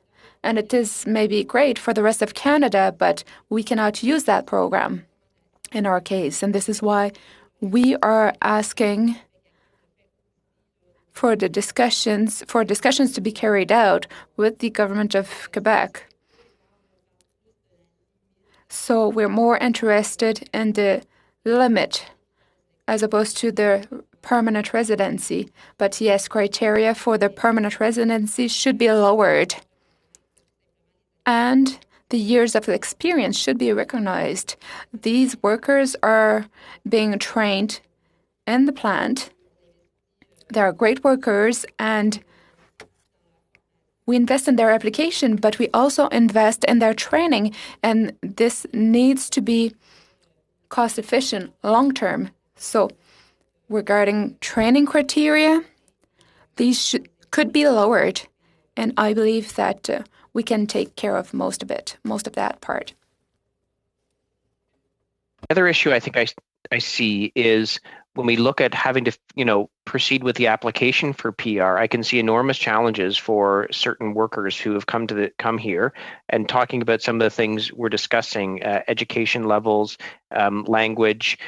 and it is maybe great for the rest of Canada, but we cannot use that program in our case. And this is why we are asking for discussions to be carried out with the government of Quebec. So we're more interested in the limit as opposed to the permanent residency. But yes, criteria for the permanent residency should be lowered. And the years of experience should be recognized. These workers are being trained in the plant. They are great workers, and we invest in their application, but we also invest in their training, and this needs to be cost efficient long term. So regarding training criteria, these could be lowered, and I believe that we can take care of most of that part. The other issue I think I see is when we look at having to, proceed with the application for PR, I can see enormous challenges for certain workers who have come here, and talking about some of the things we're discussing, education levels, language.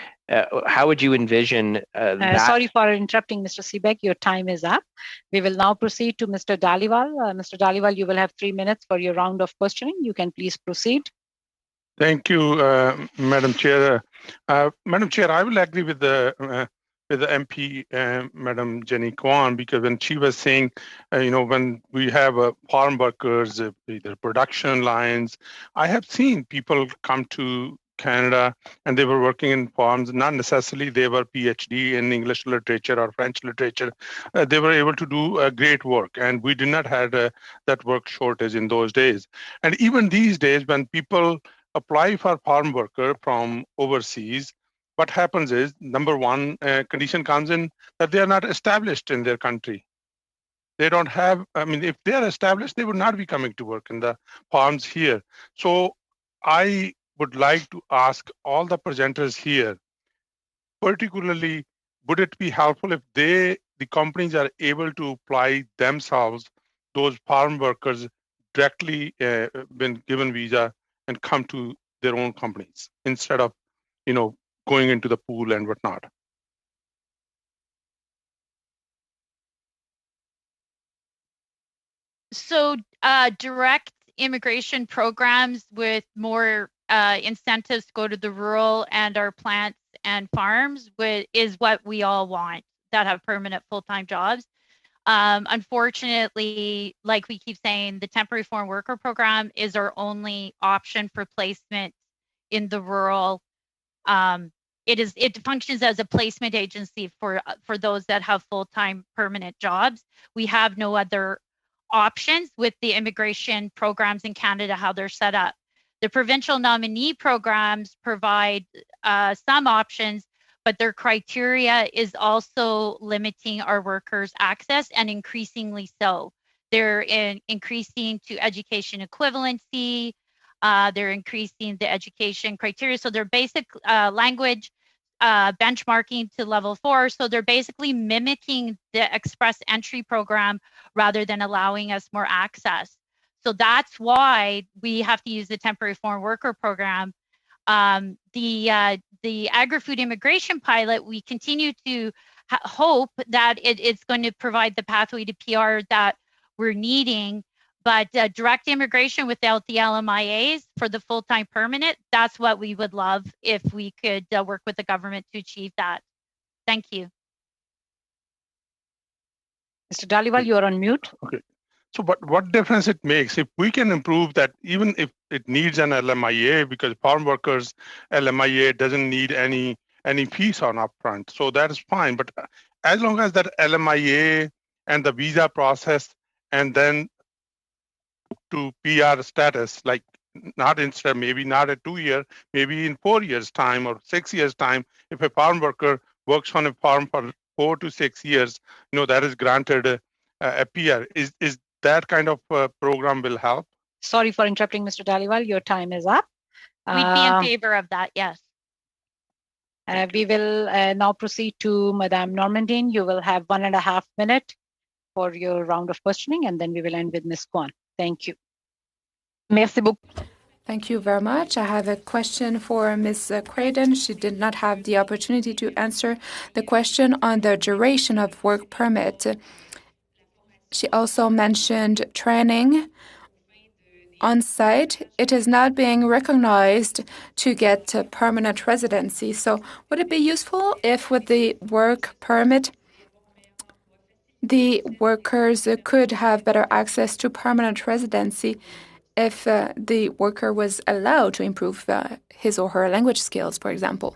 How would you envision that? Sorry for interrupting, Mr. Seaback. Your time is up. We will now proceed to Mr. Dhaliwal. Mr. Dhaliwal, you will have 3 minutes for your round of questioning. You can please proceed. Thank you, Madam Chair. Madam Chair, I will agree with the MP, Madam Jenny Kwan, because when she was saying, when we have farm workers, either production lines, I have seen people come to Canada and they were working in farms. Not necessarily they were PhD in English literature or French literature. They were able to do great work, and we did not have that work shortage in those days. And even these days, when people apply for farm worker from overseas, what happens is, number one, condition comes in that they are not established in their country. They don't have, if they are established, they would not be coming to work in the farms here. So I would like to ask all the presenters here, particularly, would it be helpful if the companies are able to apply themselves, those farm workers directly been given visa and come to their own companies instead of, going into the pool and whatnot? So direct immigration programs with more incentives to go to the rural and our plants and farms is what we all want that have permanent full-time jobs. Unfortunately, like we keep saying, the temporary foreign worker program is our only option for placement in the rural. It functions as a placement agency for those that have full-time permanent jobs. We have no other options with the immigration programs in Canada, how they're set up. The provincial nominee programs provide some options, but their criteria is also limiting our workers' access, and increasingly so. They're increasing to education equivalency. They're increasing the education criteria. So they're basic language benchmarking to level 4. So they're basically mimicking the express entry program rather than allowing us more access. So that's why we have to use the temporary foreign worker program. The agri-food immigration pilot, we continue to hope that it's going to provide the pathway to PR that we're needing. But direct immigration without the LMIAs for the full-time permanent, that's what we would love if we could work with the government to achieve that. Thank you. Mr. Dhaliwal, you are on mute. Okay. So what difference it makes if we can improve that, even if it needs an LMIA, because farm workers LMIA doesn't need any fees on upfront, so that is fine. But as long as that LMIA and the visa process and then to PR status, like not instead, maybe not a 2 year, maybe in 4 years time or 6 years time, if a farm worker works on a farm for 4 to 6 years, that is granted a PR. Is that kind of program will help? Sorry for interrupting, Mr. Dhaliwal. Your time is up. We'd be in favor of that, yes. We will now proceed to Madame Normandine. You will have 1.5 minutes for your round of questioning, and then we will end with Ms. Kwan. Thank you. Merci beaucoup. Thank you very much. I have a question for Ms. Creighton. She did not have the opportunity to answer the question on the duration of work permit. She also mentioned training on site. It is not being recognized to get permanent residency. So would it be useful if with the work permit, the workers could have better access to permanent residency if the worker was allowed to improve his or her language skills, for example?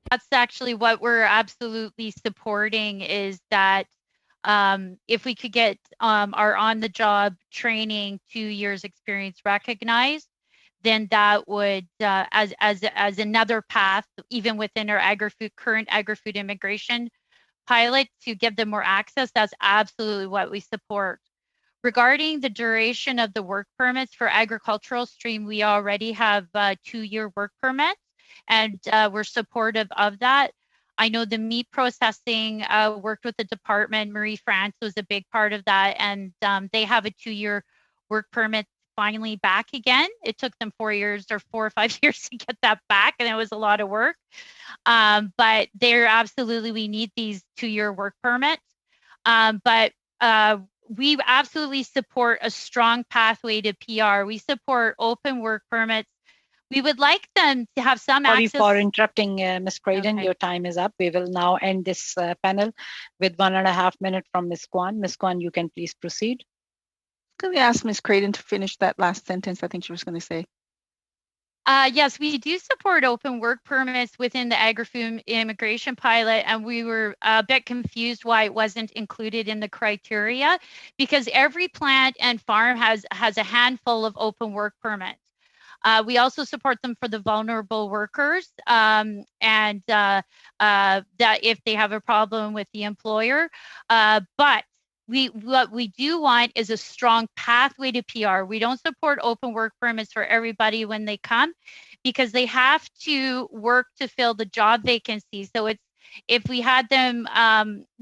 That's actually what we're absolutely supporting, is that if we could get our on-the-job training 2 years experience recognized, then that would, as another path, even within our current agri-food immigration pilot, to give them more access. That's absolutely what we support. Regarding the duration of the work permits for agricultural stream, we already have 2-year work permits, and we're supportive of that. I know the meat processing worked with the department. Marie-France was a big part of that, and they have a 2-year work permit finally back again. It took them 4 years or 4 or 5 years to get that back, and it was a lot of work. But we need these 2-year work permits. But we absolutely support a strong pathway to PR. We support open work permits. We would like them to have some access. Sorry for interrupting, Ms. Creighton. Okay. Your time is up. We will now end this panel with 1.5 minutes from Ms. Kwan. Ms. Kwan, you can please proceed. Can we ask Ms. Creighton to finish that last sentence? I think she was going to say. Yes, we do support open work permits within the agri-food immigration pilot, and we were a bit confused why it wasn't included in the criteria, because every plant and farm has a handful of open work permits. We also support them for the vulnerable workers, and that if they have a problem with the employer. But what we do want is a strong pathway to PR. We don't support open work permits for everybody when they come, because they have to work to fill the job vacancy. So if we had them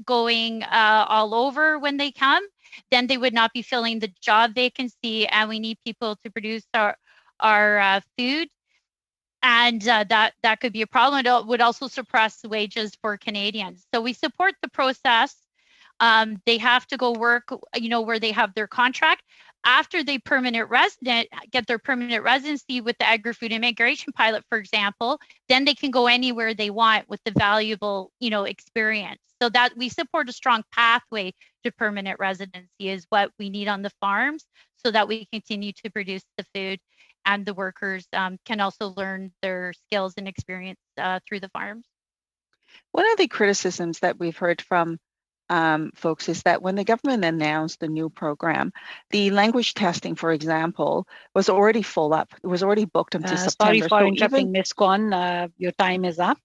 going all over when they come, then they would not be filling the job vacancy, and we need people to produce our food, and that could be a problem. It would also suppress wages for Canadians. So we support the process. They have to go work, where they have their contract. After they get their permanent residency with the agri-food immigration pilot, for example, then they can go anywhere they want with the valuable, experience. So that we support a strong pathway to permanent residency is what we need on the farms, so that we continue to produce the food, and the workers can also learn their skills and experience through the farms. One of the criticisms that we've heard from folks is that when the government announced the new program, the language testing, for example, was already full up. It was already booked until Sorry September. for interrupting, Ms. Kwan. Your time is up.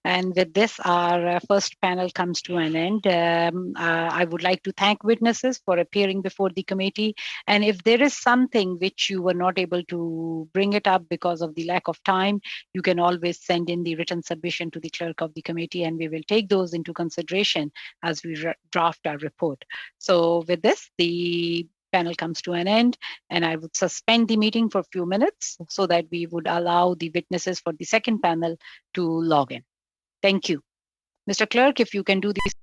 And with this, our first panel comes to an end. I would like to thank witnesses for appearing before the committee. And if there is something which you were not able to bring it up because of the lack of time, you can always send in the written submission to the clerk of the committee, and we will take those into consideration as we draft our report. So with this, the panel comes to an end, and I would suspend the meeting for a few minutes so that we would allow the witnesses for the second panel to log in. Thank you. Mr. Clerk, if you can do these.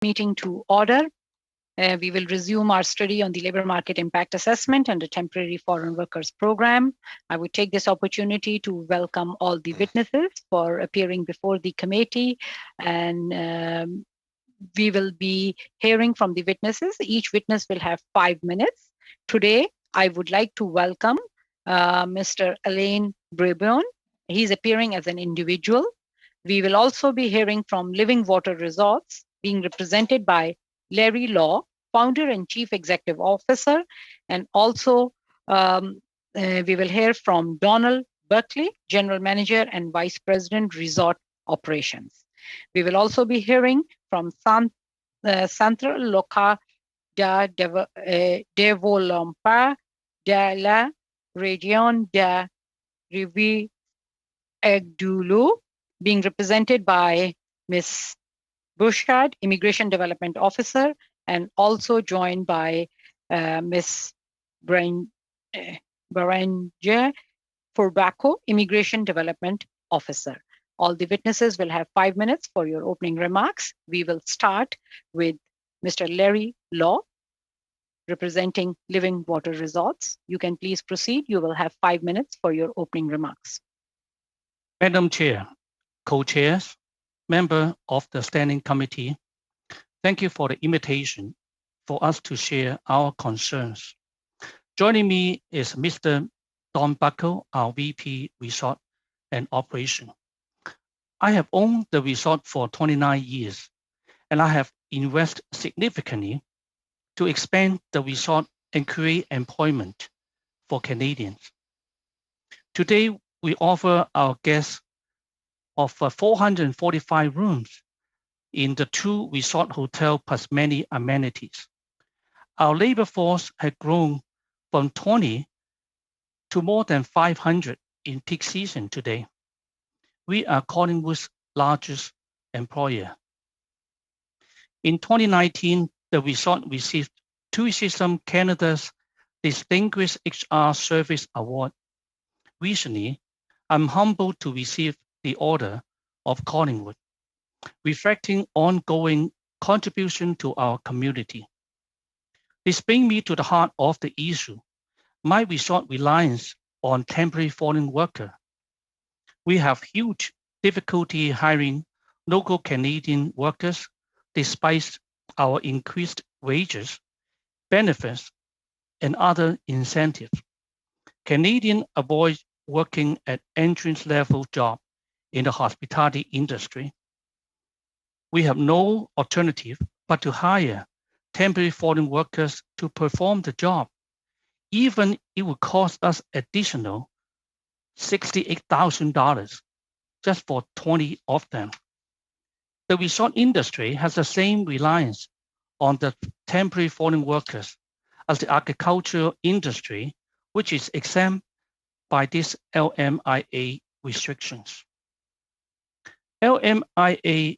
meeting to order. We will resume our study on the labor market impact assessment and the temporary foreign workers program. I would take this opportunity to welcome all the witnesses for appearing before the committee, and we will be hearing from the witnesses. Each witness will have 5 minutes. Today, I would like to welcome Mr. Alain Brebon. He's appearing as an individual. We will also be hearing from Living Water Resorts, being represented by Larry Law, founder and chief executive officer, and also we will hear from Donald Berkeley, general manager and vice president, resort operations. We will also be hearing from Centre Local de Développement de la Région de Rivière-du-Loup, being represented by Ms. Bouchard, Immigration Development Officer, and also joined by Ms. Beranger Forbaco, Immigration Development Officer. All the witnesses will have 5 minutes for your opening remarks. We will start with Mr. Larry Law, representing Living Water Resorts. You can please proceed. You will have 5 minutes for your opening remarks. Madam Chair, co-chairs, member of the Standing Committee, thank you for the invitation for us to share our concerns. Joining me is Mr. Don Buckle, our VP Resort and Operation. I have owned the resort for 29 years, and I have invested significantly to expand the resort and create employment for Canadians. Today, we offer our guests of 445 rooms in the 2 resort hotels plus many amenities. Our labor force has grown from 20 to more than 500 in peak season today. We are Collingwood's largest employer. In 2019, the resort received Tourism Canada's Distinguished HR Service Award. Recently, I'm humbled to receive the Order of Collingwood, reflecting ongoing contribution to our community. This brings me to the heart of the issue. My resort reliance on temporary foreign workers. We have huge difficulty hiring local Canadian workers despite our increased wages, benefits, and other incentives. Canadians avoid working at entrance-level jobs in the hospitality industry. We have no alternative but to hire temporary foreign workers to perform the job, even it would cost us additional $68,000 just for 20 of them. The resort industry has the same reliance on the temporary foreign workers as the agricultural industry, which is exempt by these LMIA restrictions. LMIA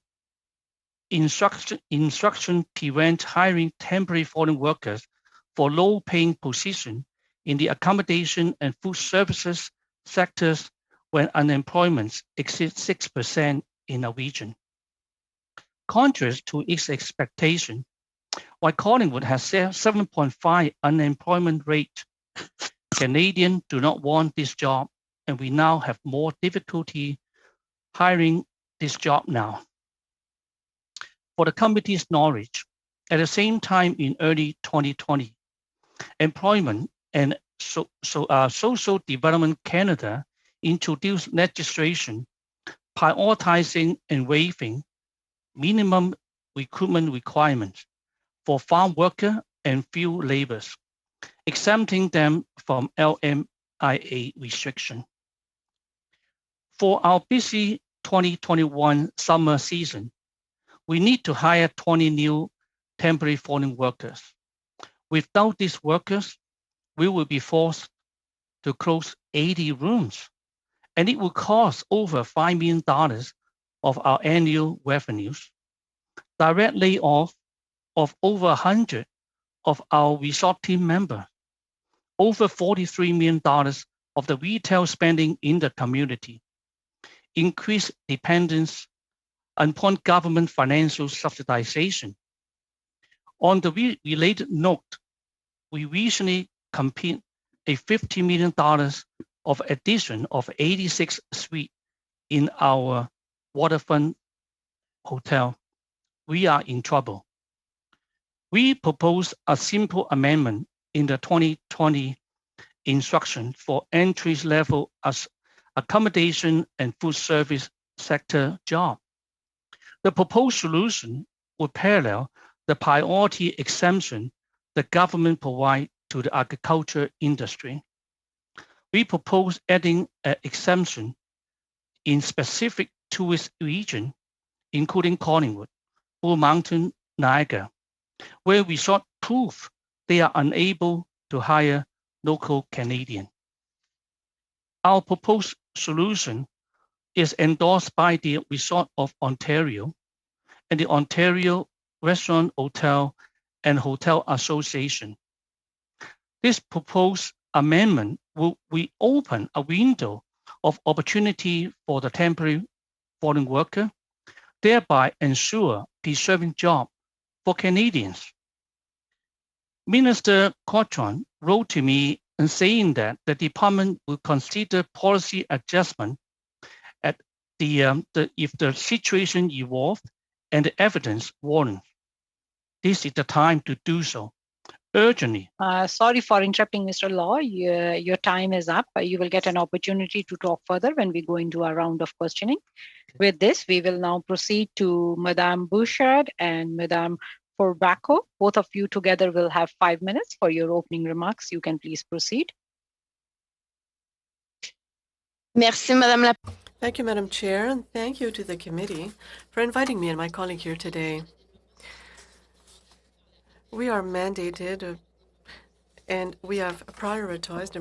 instruction prevent hiring temporary foreign workers for low-paying positions in the accommodation and food services sectors when unemployment exceeds 6% in a region. Contrary to its expectation, while Collingwood has 7.5 unemployment rate, Canadians do not want this job, and we now have more difficulty hiring this job now. For the committee's knowledge, at the same time in early 2020, Employment and Social Development Canada introduced legislation prioritizing and waiving minimum recruitment requirements for farm workers and field laborers, exempting them from LMIA restriction. For our busy 2021 summer season, we need to hire 20 new temporary foreign workers. Without these workers, we will be forced to close 80 rooms, and it will cost over $5 million of our annual revenues. Direct layoff of over 100 of our resort team members, over $43 million of the retail spending in the community, increased dependence upon government financial subsidization On the related note, we recently completed a $50 million of addition of 86 suites in our waterfront hotel. We are in trouble. We propose a simple amendment in the 2020 instruction for entry-level as accommodation and food service sector job. The proposed solution would parallel the priority exemption the government provides to the agriculture industry. We propose adding an exemption in specific tourist regions, including Collingwood, Blue Mountain, Niagara, where resort prove they are unable to hire local Canadians. Our proposed solution is endorsed by the Resort of Ontario and the Ontario Restaurant, Hotel and Hotel Association. This proposed amendment will reopen a window of opportunity for the temporary foreign worker, thereby ensure preserving jobs for Canadians. Minister Cotron wrote to me and saying that the department will consider policy adjustment at if the situation evolves and the evidence warrants. This is the time to do so urgently. Sorry for interrupting, Mr. Law. Your time is up. You will get an opportunity to talk further when we go into our round of questioning. With this, we will now proceed to Madame Bouchard and Madame Forbacco. Both of you together will have 5 minutes for your opening remarks. You can please proceed. Merci, Madame la. Thank you, Madam Chair, and thank you to the committee for inviting me and my colleague here today. We are mandated and we have prioritized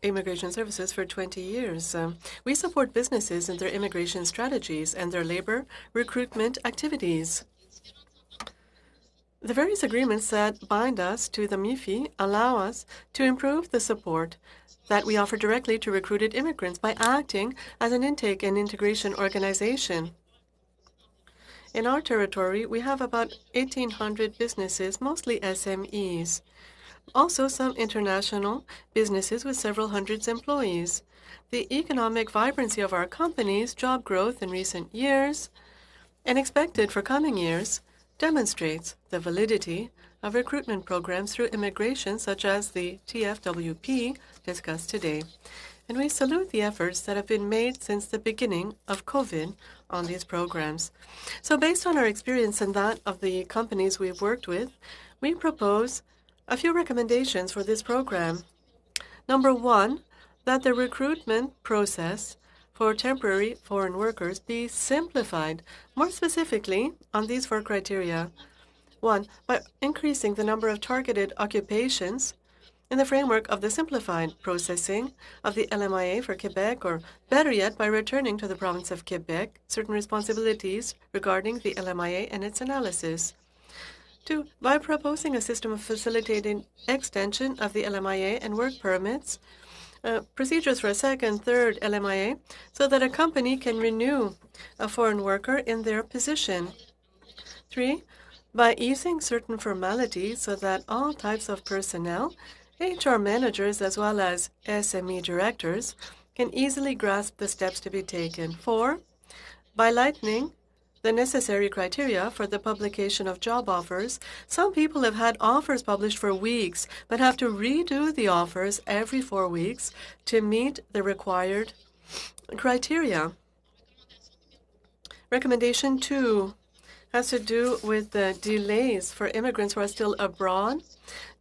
immigration services for 20 years. We support businesses in their immigration strategies and their labor recruitment activities. The various agreements that bind us to the MIFI allow us to improve the support that we offer directly to recruited immigrants by acting as an intake and integration organization. In our territory, we have about 1,800 businesses, mostly SMEs. Also, some international businesses with several hundreds employees. The economic vibrancy of our companies, job growth in recent years, and expected for coming years, demonstrates the validity of recruitment programs through immigration, such as the TFWP discussed today. And we salute the efforts that have been made since the beginning of COVID on these programs. So based on our experience and that of the companies we've worked with, we propose a few recommendations for this program. Number one, that the recruitment process for temporary foreign workers be simplified, more specifically on these 4 criteria. 1, by increasing the number of targeted occupations in the framework of the simplified processing of the LMIA for Quebec, or better yet, by returning to the province of Quebec certain responsibilities regarding the LMIA and its analysis. 2, by proposing a system of facilitating extension of the LMIA and work permits, procedures for a second, third LMIA, so that a company can renew a foreign worker in their position. 3, by easing certain formalities so that all types of personnel, HR managers as well as SME directors, can easily grasp the steps to be taken. 4, by lightening the necessary criteria for the publication of job offers. Some people have had offers published for weeks, but have to redo the offers every 4 weeks to meet the required criteria. Recommendation 2 has to do with the delays for immigrants who are still abroad.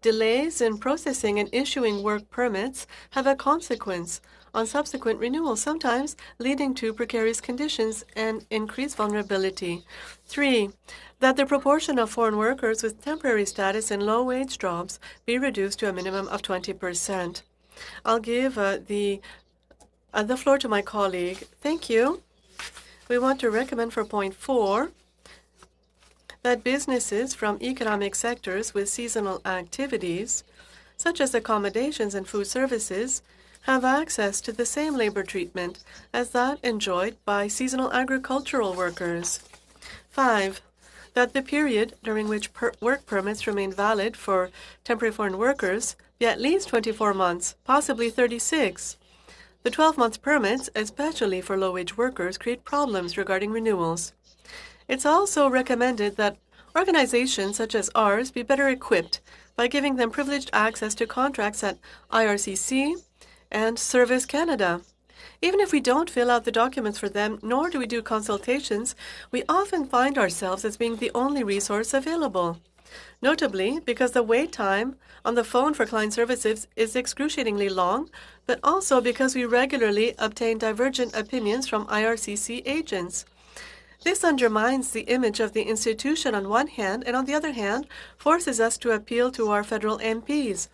Delays in processing and issuing work permits have a consequence on subsequent renewals, sometimes leading to precarious conditions and increased vulnerability. 3, that the proportion of foreign workers with temporary status in low-wage jobs be reduced to a minimum of 20%. I'll give the floor to my colleague. Thank you. We want to recommend for point 4 that businesses from economic sectors with seasonal activities, such as accommodations and food services, have access to the same labor treatment as that enjoyed by seasonal agricultural workers. 5, that the period during which work permits remain valid for temporary foreign workers be at least 24 months, possibly 36. The 12-month permits, especially for low-wage workers, create problems regarding renewals. It's also recommended that organizations such as ours be better equipped by giving them privileged access to contracts at IRCC and Service Canada. Even if we don't fill out the documents for them, nor do we do consultations, we often find ourselves as being the only resource available. Notably, because the wait time on the phone for client services is excruciatingly long, but also because we regularly obtain divergent opinions from IRCC agents. This undermines the image of the institution on one hand, and on the other hand, forces us to appeal to our federal MPs.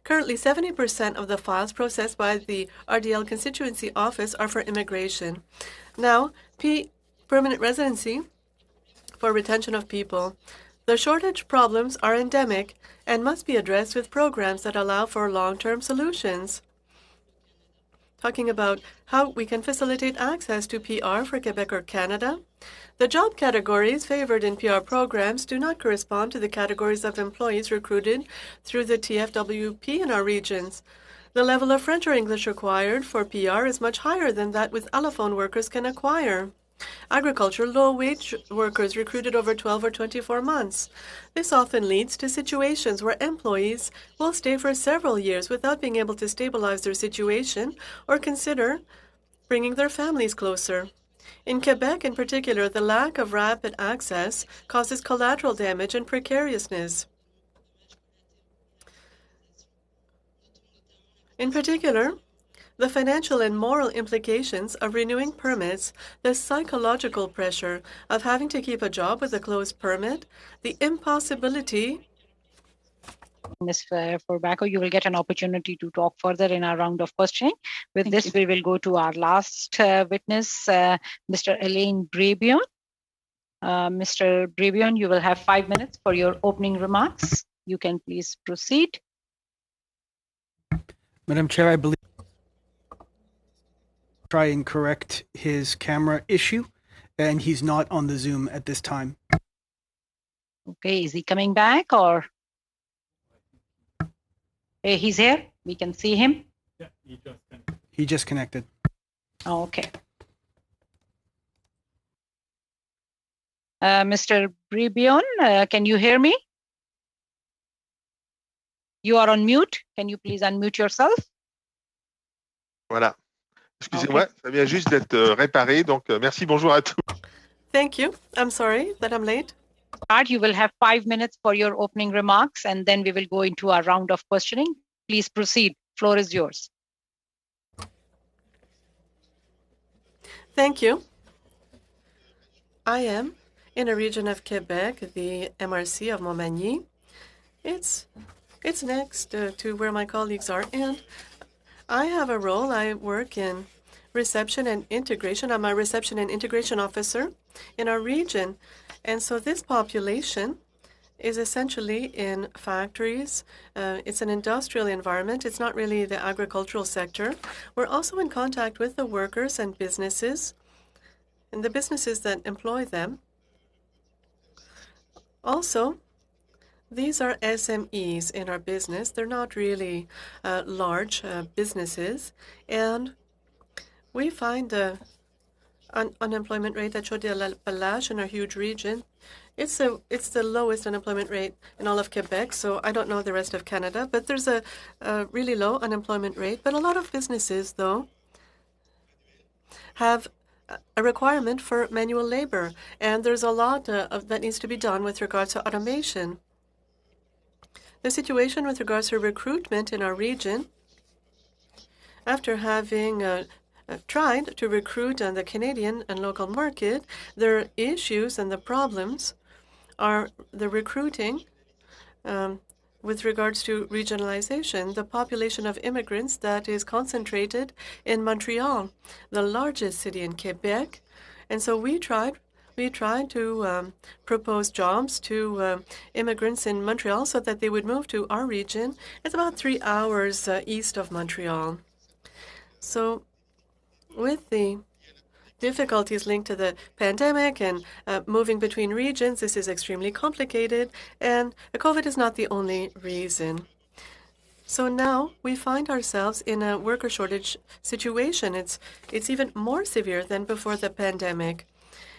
Currently, 70% of the files processed by the RDL constituency office are for immigration. Now, permanent residency for retention of people. The shortage problems are endemic and must be addressed with programs that allow for long-term solutions. Talking about how we can facilitate access to PR for Quebec or Canada. The job categories favored in PR programs do not correspond to the categories of employees recruited through the TFWP in our regions. The level of French or English required for PR is much higher than that with allophone workers can acquire. Agriculture, low-wage workers recruited over 12 or 24 months. This often leads to situations where employees will stay for several years without being able to stabilize their situation or consider bringing their families closer. In Quebec, in particular, the lack of rapid access causes collateral damage and precariousness. In particular, the financial and moral implications of renewing permits, the psychological pressure of having to keep a job with a closed permit, the impossibility. Ms. Forbacco, you will get an opportunity to talk further in our round of questioning. With this, we will go to our last witness, Mr. Alain Brebion. Mr. Brebion, you will have 5 minutes for your opening remarks. You can please proceed. Madam Chair, I believe try and correct his camera issue, and he's not on the Zoom at this time. Okay, is he coming back or? He's here. We can see him. Yeah, he just connected. Oh, okay. Mr. Brebion, can you hear me? You are on mute. Can you please unmute yourself? Voilà. Excusez-moi, ça vient juste d'être réparé, donc merci, bonjour à tous. Thank you. I'm sorry that I'm late. You will have 5 minutes for your opening remarks, and then we will go into our round of questioning. Please proceed. Floor is yours. Thank you. I am in a region of Quebec, the MRC of Montmagny. It's next to where my colleagues are, and I have a role. I work in reception and integration. I'm a reception and integration officer in our region. And so this population is essentially in factories. It's an industrial environment. It's not really the agricultural sector. We're also in contact with the workers and businesses and the businesses that employ them. Also, these are SMEs in our business. They're not really large businesses. And we find the unemployment rate at Chaudière-Appalaches in our huge region. It's the lowest unemployment rate in all of Quebec, so I don't know the rest of Canada, but there's a really low unemployment rate. But a lot of businesses, though, have a requirement for manual labor, and there's a lot that needs to be done with regards to automation. The situation with regards to recruitment in our region, after having tried to recruit on the Canadian and local market, their issues and the problems are the recruiting with regards to regionalization, the population of immigrants that is concentrated in Montreal, the largest city in Quebec. And so we tried to propose jobs to immigrants in Montreal so that they would move to our region. It's about 3 hours east of Montreal. So with the difficulties linked to the pandemic and moving between regions. This is extremely complicated, and COVID is not the only reason. So now we find ourselves in a worker shortage situation. It's even more severe than before the pandemic,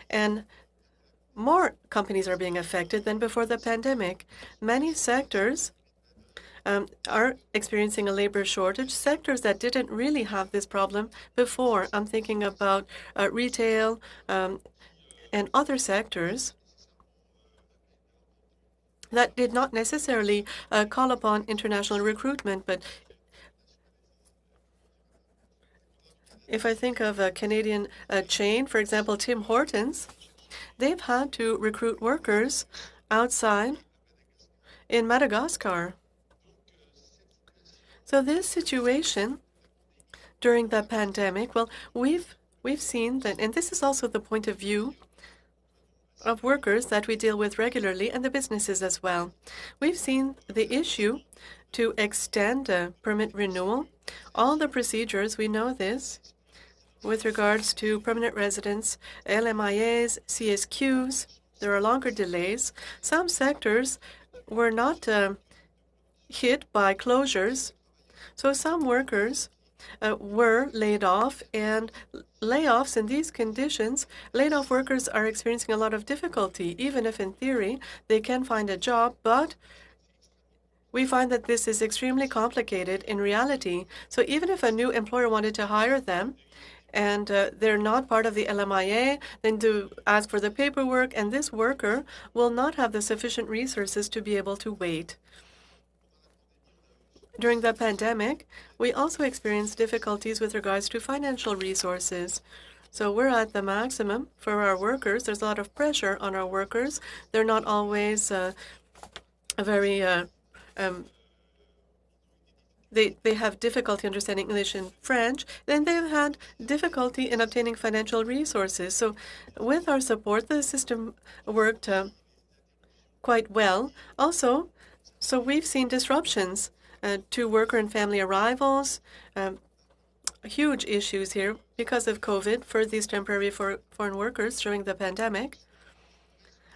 and more companies are being affected than before the pandemic. Many sectors are experiencing a labor shortage, sectors that didn't really have this problem before. I'm thinking about retail and other sectors that did not necessarily call upon international recruitment. But if I think of a Canadian chain, for example, Tim Hortons, they've had to recruit workers outside in Madagascar. So this situation during the pandemic, well, we've seen that, and this is also the point of view of workers that we deal with regularly and the businesses as well. We've seen the issue to extend permit renewal. All the procedures, we know this, with regards to permanent residents, LMIAs, CSQs, there are longer delays. Some sectors were not hit by closures, so some workers were laid off, and layoffs in these conditions, laid-off workers are experiencing a lot of difficulty, even if in theory they can find a job, but we find that this is extremely complicated in reality. So even if a new employer wanted to hire them, and they're not part of the LMIA, then to ask for the paperwork, and this worker will not have the sufficient resources to be able to wait. During the pandemic, we also experienced difficulties with regards to financial resources. So we're at the maximum for our workers. There's a lot of pressure on our workers. They're not always very they have difficulty understanding English and French, then they've had difficulty in obtaining financial resources. So with our support, the system worked quite well. Also, so we've seen disruptions to worker and family arrivals, huge issues here because of COVID for these temporary foreign workers during the pandemic.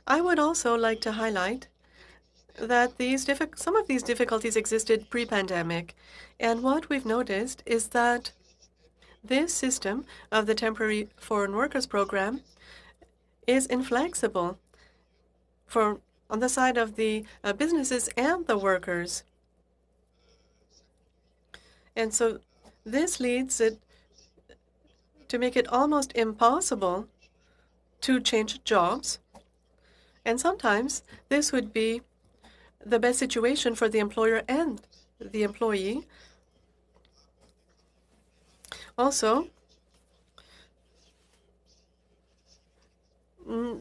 I would also like to highlight that some of these difficulties existed pre-pandemic. And what we've noticed is that this system of the temporary foreign workers program is inflexible on the side of the businesses and the workers. And so this leads it to make it almost impossible to change jobs. And sometimes this would be the best situation for the employer and the employee. Also,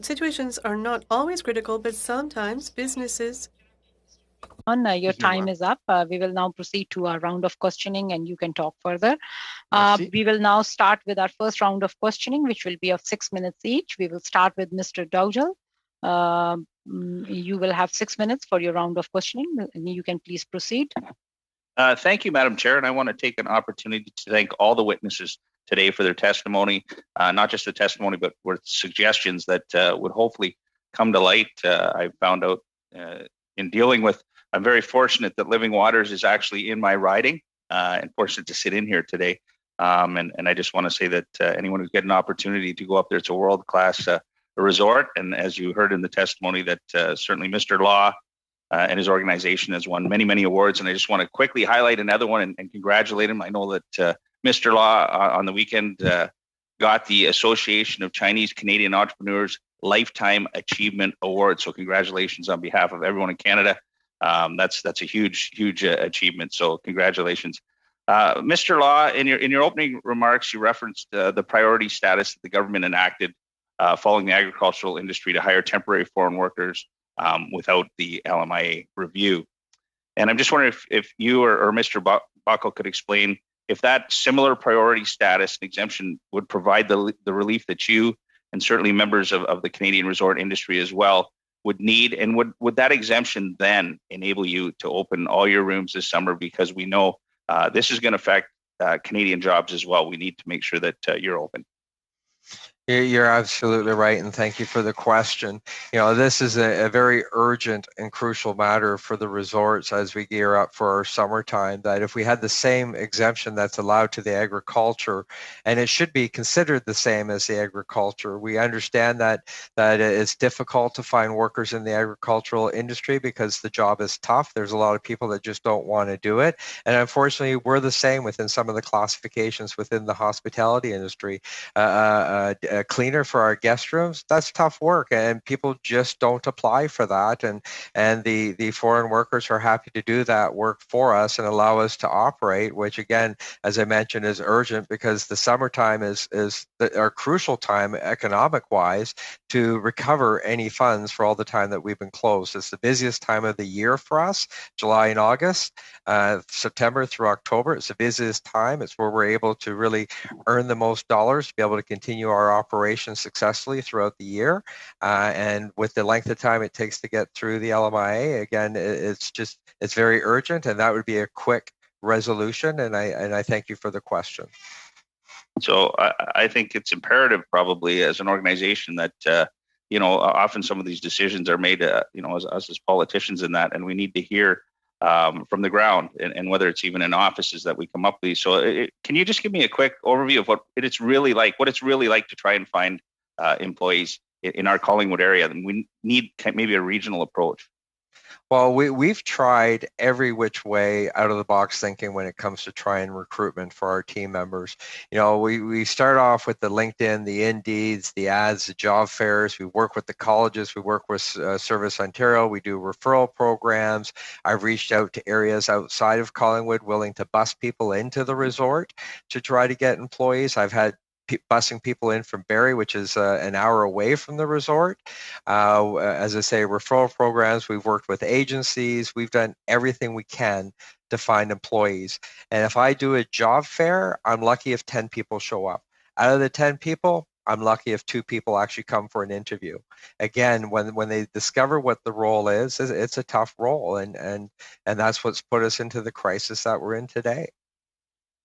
situations are not always critical, but sometimes businesses. Your time is up. We will now proceed to our round of questioning, and you can talk further. We will now start with our first round of questioning, which will be of 6 minutes each. We will start with Mr. Dowdell. You will have 6 minutes for your round of questioning. You can please proceed. Thank you, Madam Chair, and I want to take an opportunity to thank all the witnesses today for their testimony, not just the testimony, but with suggestions that would hopefully come to light. I found out in dealing with, I'm very fortunate that Living Waters is actually in my riding, and fortunate to sit in here today. And I just want to say that anyone who's get an opportunity to go up there, it's a world-class resort. And as you heard in the testimony, that certainly Mr. Law and his organization has won many, many awards. And I just want to quickly highlight another one and congratulate him. I know that Mr. Law on the weekend got the Association of Chinese Canadian Entrepreneurs Lifetime Achievement Award. So congratulations on behalf of everyone in Canada. That's a huge, huge achievement. So congratulations. Mr. Law, in your opening remarks, you referenced the priority status that the government enacted following the agricultural industry to hire temporary foreign workers without the LMIA review. And I'm just wondering if you or Mr. Buckle could explain if that similar priority status and exemption would provide the relief that you and certainly members of the Canadian resort industry as well would need, and would that exemption then enable you to open all your rooms this summer? Because we know this is going to affect Canadian jobs as well. We need to make sure that you're open. You're absolutely right, and thank you for the question. You know, this is a very urgent and crucial matter for the resorts as we gear up for our summertime, that if we had the same exemption that's allowed to the agriculture, and it should be considered the same as the agriculture. We understand that it's difficult to find workers in the agricultural industry because the job is tough. There's a lot of people that just don't want to do it. And unfortunately, we're the same within some of the classifications within the hospitality industry. A cleaner for our guest rooms, that's tough work, and people just don't apply for that, and the foreign workers are happy to do that work for us and allow us to operate, which again, as I mentioned, is urgent because the summertime is our crucial time economic wise to recover any funds for all the time that we've been closed. It's the busiest time of the year for us, July and August. September through October, it's the busiest time. It's where we're able to really earn the most dollars to be able to continue our operations successfully throughout the year. And with the length of time it takes to get through the LMIA, again, it's very urgent, and that would be a quick resolution. And I thank you for the question. So I think it's imperative, probably, as an organization that you know, often some of these decisions are made, you know, as us as politicians in that, and we need to hear from the ground, and whether it's even in offices that we come up with these. So can you just give me a quick overview of what it's really like to try and find employees in our Collingwood area? And we need maybe a regional approach. Well, we've tried every which way out of the box thinking when it comes to trying recruitment for our team members. You know, we start off with the LinkedIn, the Indeeds, the ads, the job fairs. We work with the colleges. We work with Service Ontario. We do referral programs. I've reached out to areas outside of Collingwood willing to bus people into the resort to try to get employees. I've had busing people in from Barrie, which is an hour away from the resort. As I say, referral programs, we've worked with agencies, we've done everything we can to find employees. And if I do a job fair, I'm lucky if 10 people show up. Out of the 10 people, I'm lucky if 2 people actually come for an interview. Again, when they discover what the role is, it's a tough role, and that's what's put us into the crisis that we're in today.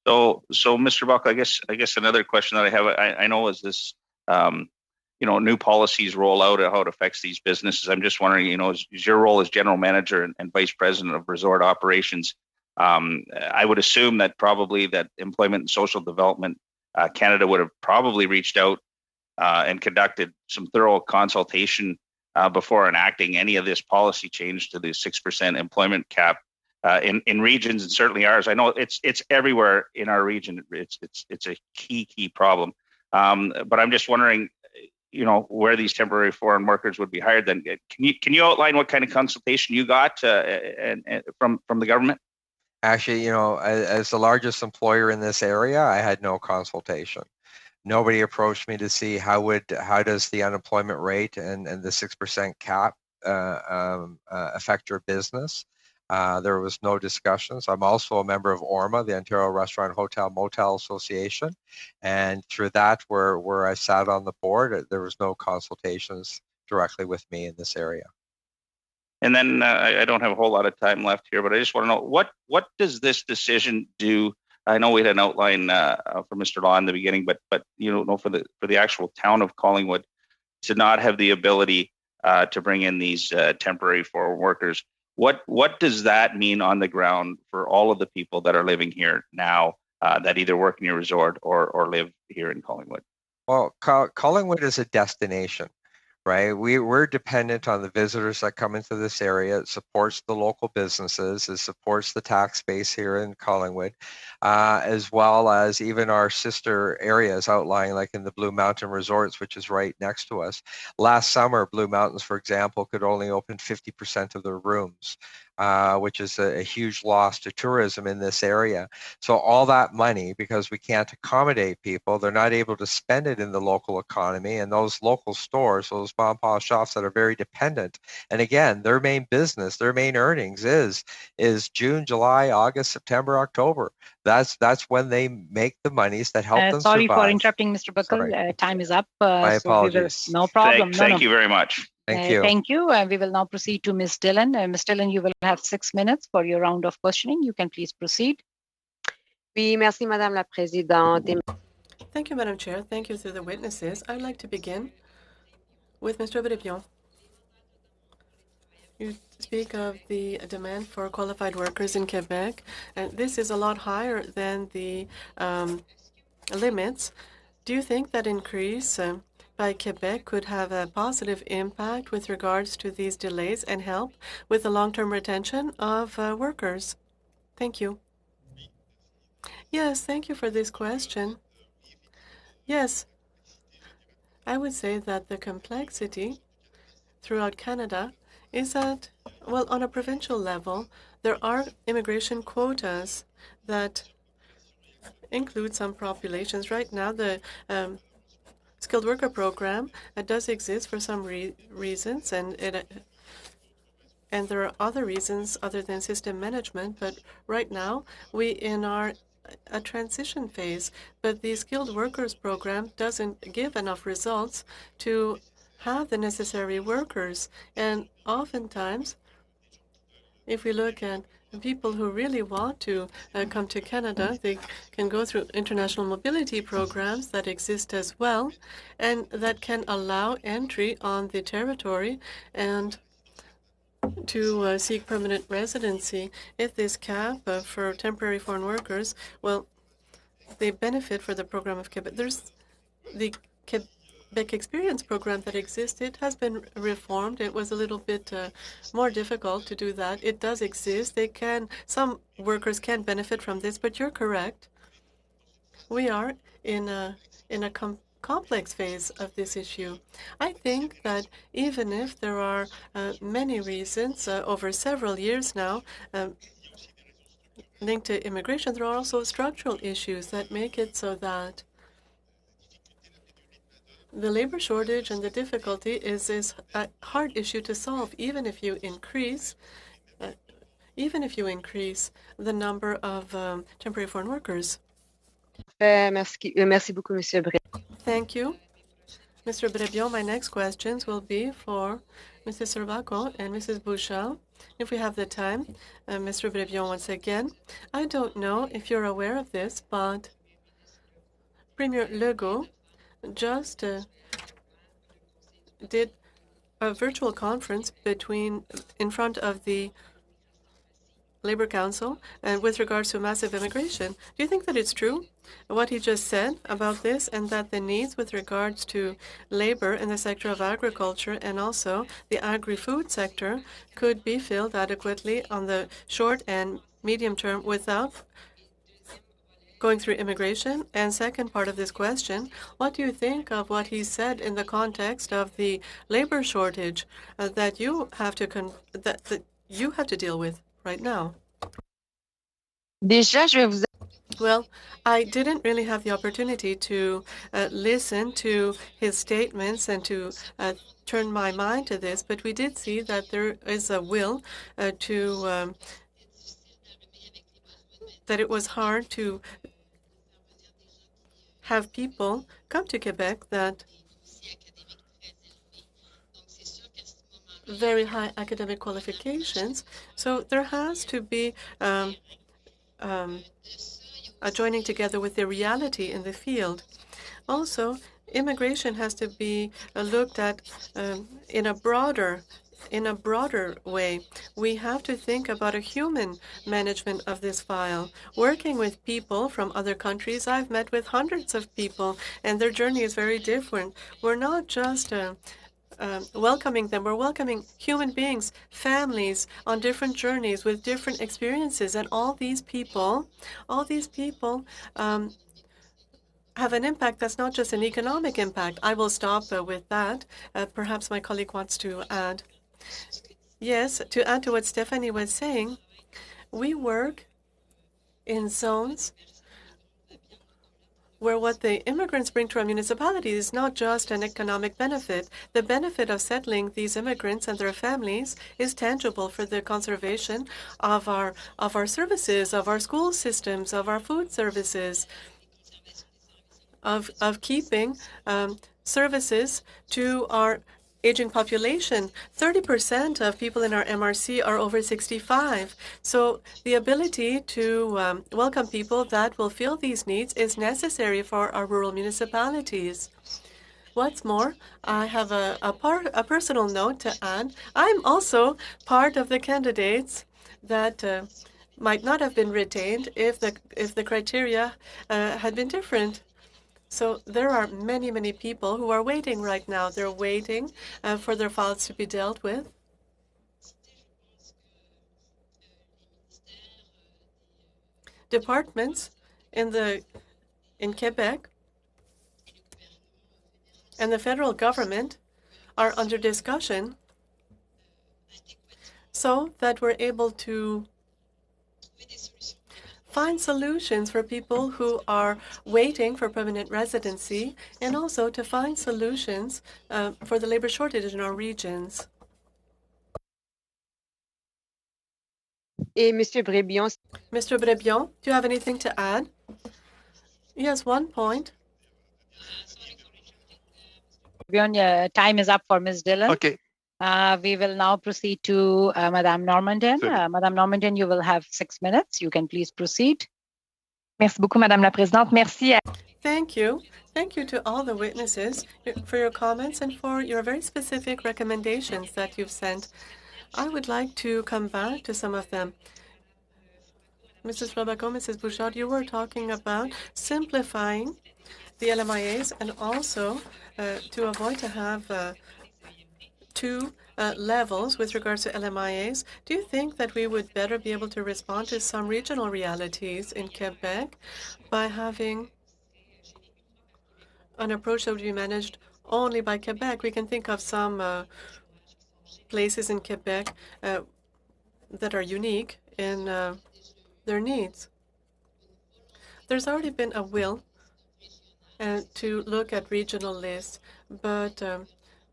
So Mr. Buck, I guess another question that I have, I know as this, you know, new policies roll out and how it affects these businesses, I'm just wondering, you know, is your role as general manager and vice president of resort operations, I would assume that probably that Employment and Social Development Canada would have probably reached out and conducted some thorough consultation before enacting any of this policy change to the 6% employment cap. In regions, and certainly ours, I know it's everywhere in our region. It's a key problem. But I'm just wondering, you know, where these temporary foreign workers would be hired. Then can you outline what kind of consultation you got and from the government? Actually, you know, as the largest employer in this area, I had no consultation. Nobody approached me to see how does the unemployment rate and the 6% cap affect your business. There was no discussions. I'm also a member of ORMA, the Ontario Restaurant Hotel Motel Association, and through that, where I sat on the board, there was no consultations directly with me in this area. And then I don't have a whole lot of time left here, but I just want to know what does this decision do? I know we had an outline for Mr. Law in the beginning, but you know, for the actual town of Collingwood to not have the ability to bring in these temporary foreign workers. What does that mean on the ground for all of the people that are living here now that either work in your resort or live here in Collingwood? Well, Collingwood is a destination, right? We're dependent on the visitors that come into this area. It supports the local businesses. It supports the tax base here in Collingwood, as well as even our sister areas outlying, like in the Blue Mountain Resorts, which is right next to us. Last summer, Blue Mountains, for example, could only open 50% of their rooms, which is a huge loss to tourism in this area. So all that money, because we can't accommodate people, they're not able to spend it in the local economy, and those local stores, those mom and pop shops that are very dependent. And again, their main business, their main earnings is June, July, August, September, October. That's when they make the monies that help them sorry survive. for interrupting, Mr. Buckle. Time is up. My apologies. No problem. Thank you very much. Thank you. Thank you. We will now proceed to Ms. Dillon. Ms. Dillon, you will have 6 minutes for your round of questioning. You can please proceed. Oui, merci, Madame la Présidente. Thank you, Madam Chair. Thank you to the witnesses. I'd like to begin with Mr. Brebion. You speak of the demand for qualified workers in Quebec, and this is a lot higher than the limits. Do you think that increase by Quebec could have a positive impact with regards to these delays and help with the long-term retention of workers? Thank you. Yes, thank you for this question. Yes, I would say that the complexity throughout Canada is that, well, on a provincial level, there are immigration quotas that include some populations. Right now, the skilled worker program does exist for some reasons, and there are other reasons other than system management. But right now, we in a transition phase. But the skilled workers program doesn't give enough results to have the necessary workers. And oftentimes, if we look at people who really want to come to Canada, they can go through international mobility programs that exist as well, and that can allow entry on the territory and to seek permanent residency. If this cap for temporary foreign workers, well, they benefit for the program of Quebec. There's the Quebec Experience program that existed has been reformed. It was a little bit more difficult to do that. It does exist. Some workers can benefit from this, but you're correct. We are in a complex phase of this issue. I think that even if there are many reasons over several years now linked to immigration, there are also structural issues that make it so that the labor shortage and the difficulty is a hard issue to solve, even if you increase the number of temporary foreign workers. Merci beaucoup, Monsieur Bre. Thank you. Mr. Brebion, my next questions will be for Mrs. Servaco and Mrs. Bouchard. If we have the time, Mr. Brebion, once again, I don't know if you're aware of this, but Premier Legault just did a virtual conference in front of the Labor Council and with regards to massive immigration. Do you think that it's true, what he just said about this, and that the needs with regards to labor in the sector of agriculture and also the agri-food sector could be filled adequately on the short and medium term without going through immigration? And second part of this question, what do you think of what he said in the context of the labor shortage that you have to deal with right now? Well, I didn't really have the opportunity to listen to his statements and to turn my mind to this, but we did see that there is a will that it was hard to have people come to Quebec that very high academic qualifications. So there has to be a joining together with the reality in the field. Also, immigration has to be looked at in a broader way. We have to think about a human management of this file. Working with people from other countries, I've met with hundreds of people, and their journey is very different. We're not just welcoming them. We're welcoming human beings, families on different journeys with different experiences, and all these people have an impact that's not just an economic impact. I will stop with that. Perhaps my colleague wants to add. Yes, to add to what Stephanie was saying, we work in zones where what the immigrants bring to our municipality is not just an economic benefit. The benefit of settling these immigrants and their families is tangible for the conservation of our services, of our school systems, of our food services, of keeping services to our aging population. 30% of people in our MRC are over 65. So the ability to welcome people that will fill these needs is necessary for our rural municipalities. What's more, I have a personal note to add. I'm also part of the candidates that might not have been retained if the criteria had been different. So there are many, many people who are waiting right now. They're waiting for their files to be dealt with. Departments in Quebec and the federal government are under discussion so that we're able to find solutions for people who are waiting for permanent residency and also to find solutions for the labor shortage in our regions. Mr. Brébion, do you have anything to add? Yes, one point. Time is up for Ms. Dillon. Okay. We will now proceed to Madame Normandin. Madame Normandin, you will have 6 minutes. You can please proceed. Merci beaucoup, Madame la Présidente. Merci. Thank you. Thank you to all the witnesses for your comments and for your very specific recommendations that you've sent. I would like to come back to some of them. Mrs. Robaco, Mrs. Bouchard, you were talking about simplifying the LMIAs and also to avoid to have two levels with regards to LMIAs. Do you think that we would better be able to respond to some regional realities in Quebec by having an approach that would be managed only by Quebec? We can think of some places in Quebec that are unique in their needs. There's already been a will to look at regional lists, but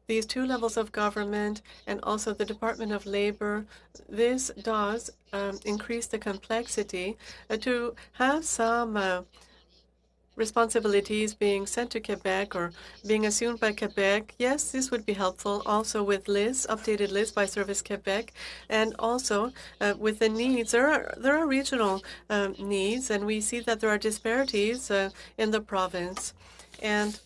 these two levels of government and also the Department of Labor, this does increase the complexity to have some responsibilities being sent to Quebec or being assumed by Quebec. Yes, this would be helpful also with lists, updated lists by Service Quebec, and also with the needs. There are regional needs, and we see that there are disparities in the province. And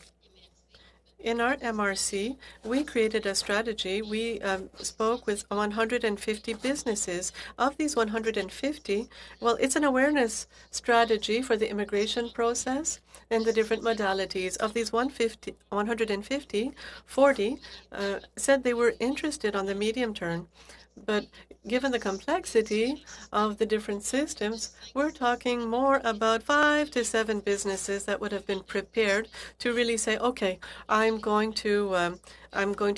in our MRC, we created a strategy. We spoke with 150 businesses. Of these 150, well, it's an awareness strategy for the immigration process and the different modalities. Of these 150, 40 said they were interested on the medium term. But given the complexity of the different systems, we're talking more about 5 to 7 businesses that would have been prepared to really say, okay, I'm going to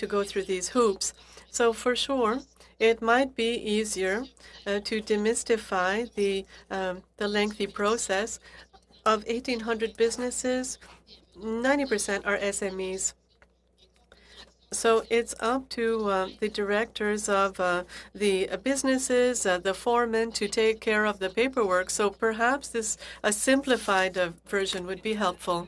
go through these hoops. So for sure, it might be easier to demystify the lengthy process. Of 1,800 businesses, 90% are SMEs. So it's up to the directors of the businesses, the foremen, to take care of the paperwork. So perhaps a simplified version would be helpful.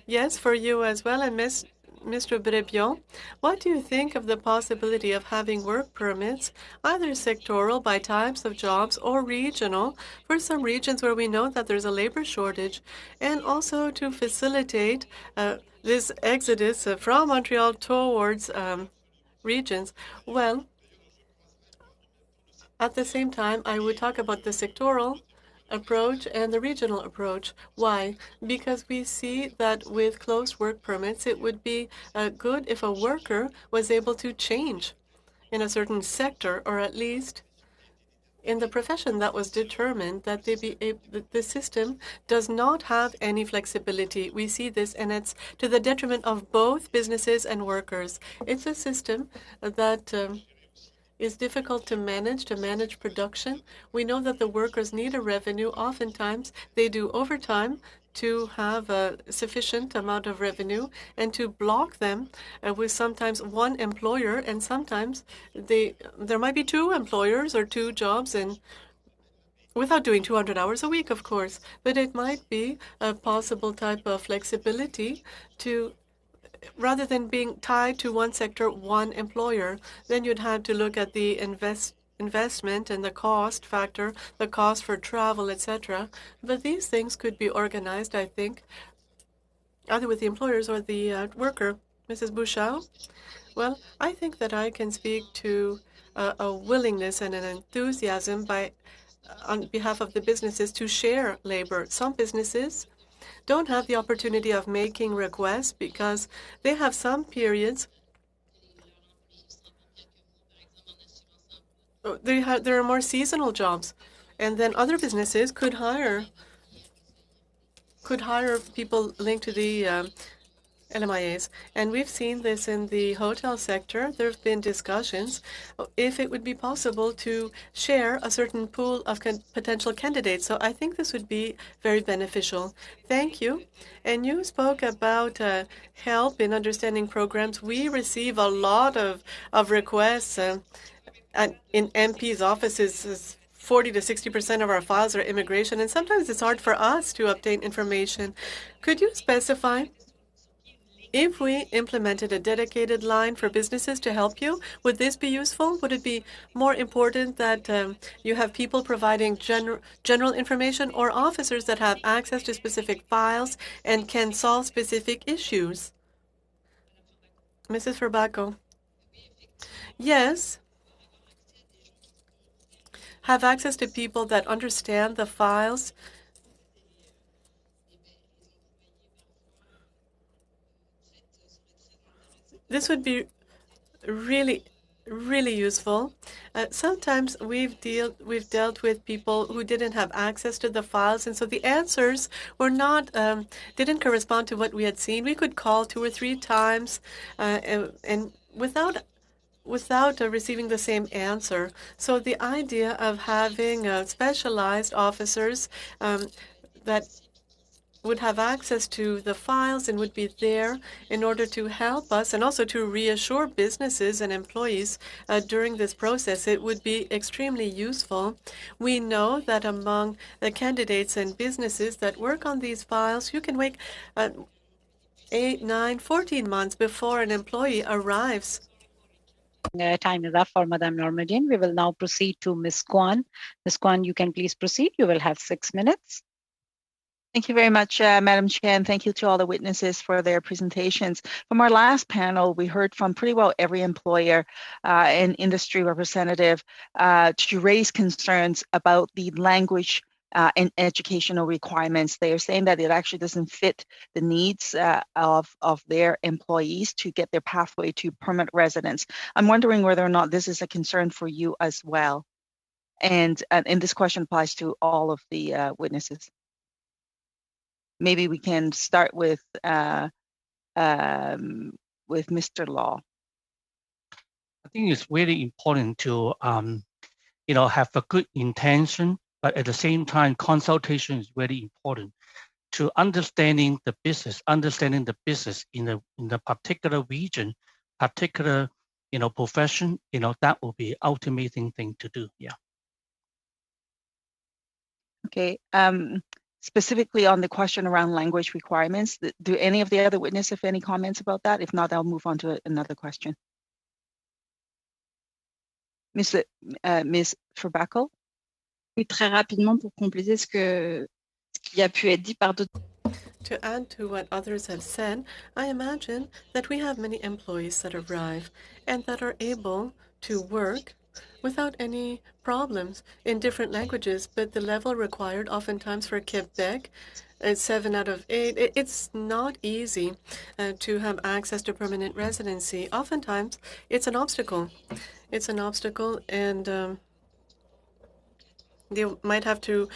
Yes, for you as well. And Mr. Brébion, what do you think of the possibility of having work permits, either sectoral by types of jobs or regional, for some regions where we know that there's a labor shortage, and also to facilitate this exodus from Montreal towards regions? Well, at the same time, I would talk about the sectoral approach and the regional approach. Why? Because we see that with closed work permits, it would be good if a worker was able to change in a certain sector, or at least in the profession that was determined, that the system does not have any flexibility. We see this, and it's to the detriment of both businesses and workers. It's a system that is difficult to manage production. We know that the workers need a revenue. Oftentimes, they do overtime to have a sufficient amount of revenue, and to block them with sometimes one employer, and sometimes there might be two employers or two jobs, and without doing 200 hours a week, of course. But it might be a possible type of flexibility to rather than being tied to one sector, one employer, then you'd have to look at the investment and the cost factor, the cost for travel, etc. But these things could be organized, I think, either with the employers or the worker. Mrs. Bouchard? Well, I think that I can speak to a willingness and an enthusiasm on behalf of the businesses to share labor. Some businesses don't have the opportunity of making requests because they have some periods. There are more seasonal jobs, and then other businesses could hire people linked to the LMIAs. And we've seen this in the hotel sector. There have been discussions if it would be possible to share a certain pool of potential candidates. So I think this would be very beneficial. Thank you. And you spoke about help in understanding programs. We receive a lot of requests in MP's offices. 40 to 60% of our files are immigration, and sometimes it's hard for us to obtain information. Could you specify if we implemented a dedicated line for businesses to help you? Would this be useful? Would it be more important that you have people providing general information or officers that have access to specific files and can solve specific issues? Mrs. Verbaco. Yes. Have access to people that understand the files. This would be really useful. Sometimes we've dealt with people who didn't have access to the files, and so the answers were not didn't correspond to what we had seen. We could call 2 or 3 times, and without receiving the same answer. So the idea of having specialized officers that would have access to the files and would be there in order to help us and also to reassure businesses and employees during this process. It would be extremely useful. We know that among the candidates and businesses that work on these files, you can wait 8, 9, 14 months before an employee arrives. Time is up for Madame Normandin. We will now proceed to Ms. Kwan. Ms. Kwan, you can please proceed. You will have 6 minutes. Thank you very much, Madam Chair, and thank you to all the witnesses for their presentations. From our last panel, we heard from pretty well every employer and industry representative to raise concerns about the language and educational requirements. They are saying that it actually doesn't fit the needs of their employees to get their pathway to permanent residence. I'm wondering whether or not this is a concern for you as well. And this question applies to all of the witnesses. Maybe we can start with Mr. Law. I think it's really important to have a good intention, but at the same time, consultation is very important to understanding the business in the particular region, particular profession. That will be ultimating thing to do. Yeah. Okay. Specifically on the question around language requirements, do any of the other witnesses have any comments about that? If not, I'll move on to another question. Ms. Verbaco? Oui, très rapidement pour compléter ce qui a pu être dit par d'autres. To add to what others have said, I imagine that we have many employees that arrive and that are able to work without any problems in different languages, but the level required oftentimes for Quebec is 7 out of 8. It's not easy to have access to permanent residency. Oftentimes, it's an obstacle. It's an obstacle, and they might have to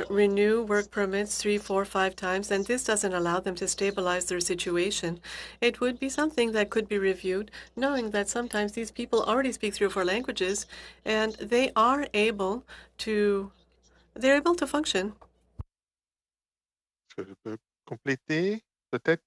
renew work permits 3, 4, 5 times, and this doesn't allow them to stabilize their situation. It would be something that could be reviewed, knowing that sometimes these people already speak 3 or 4 languages, and they are able to function. Je peux compléter, peut-être?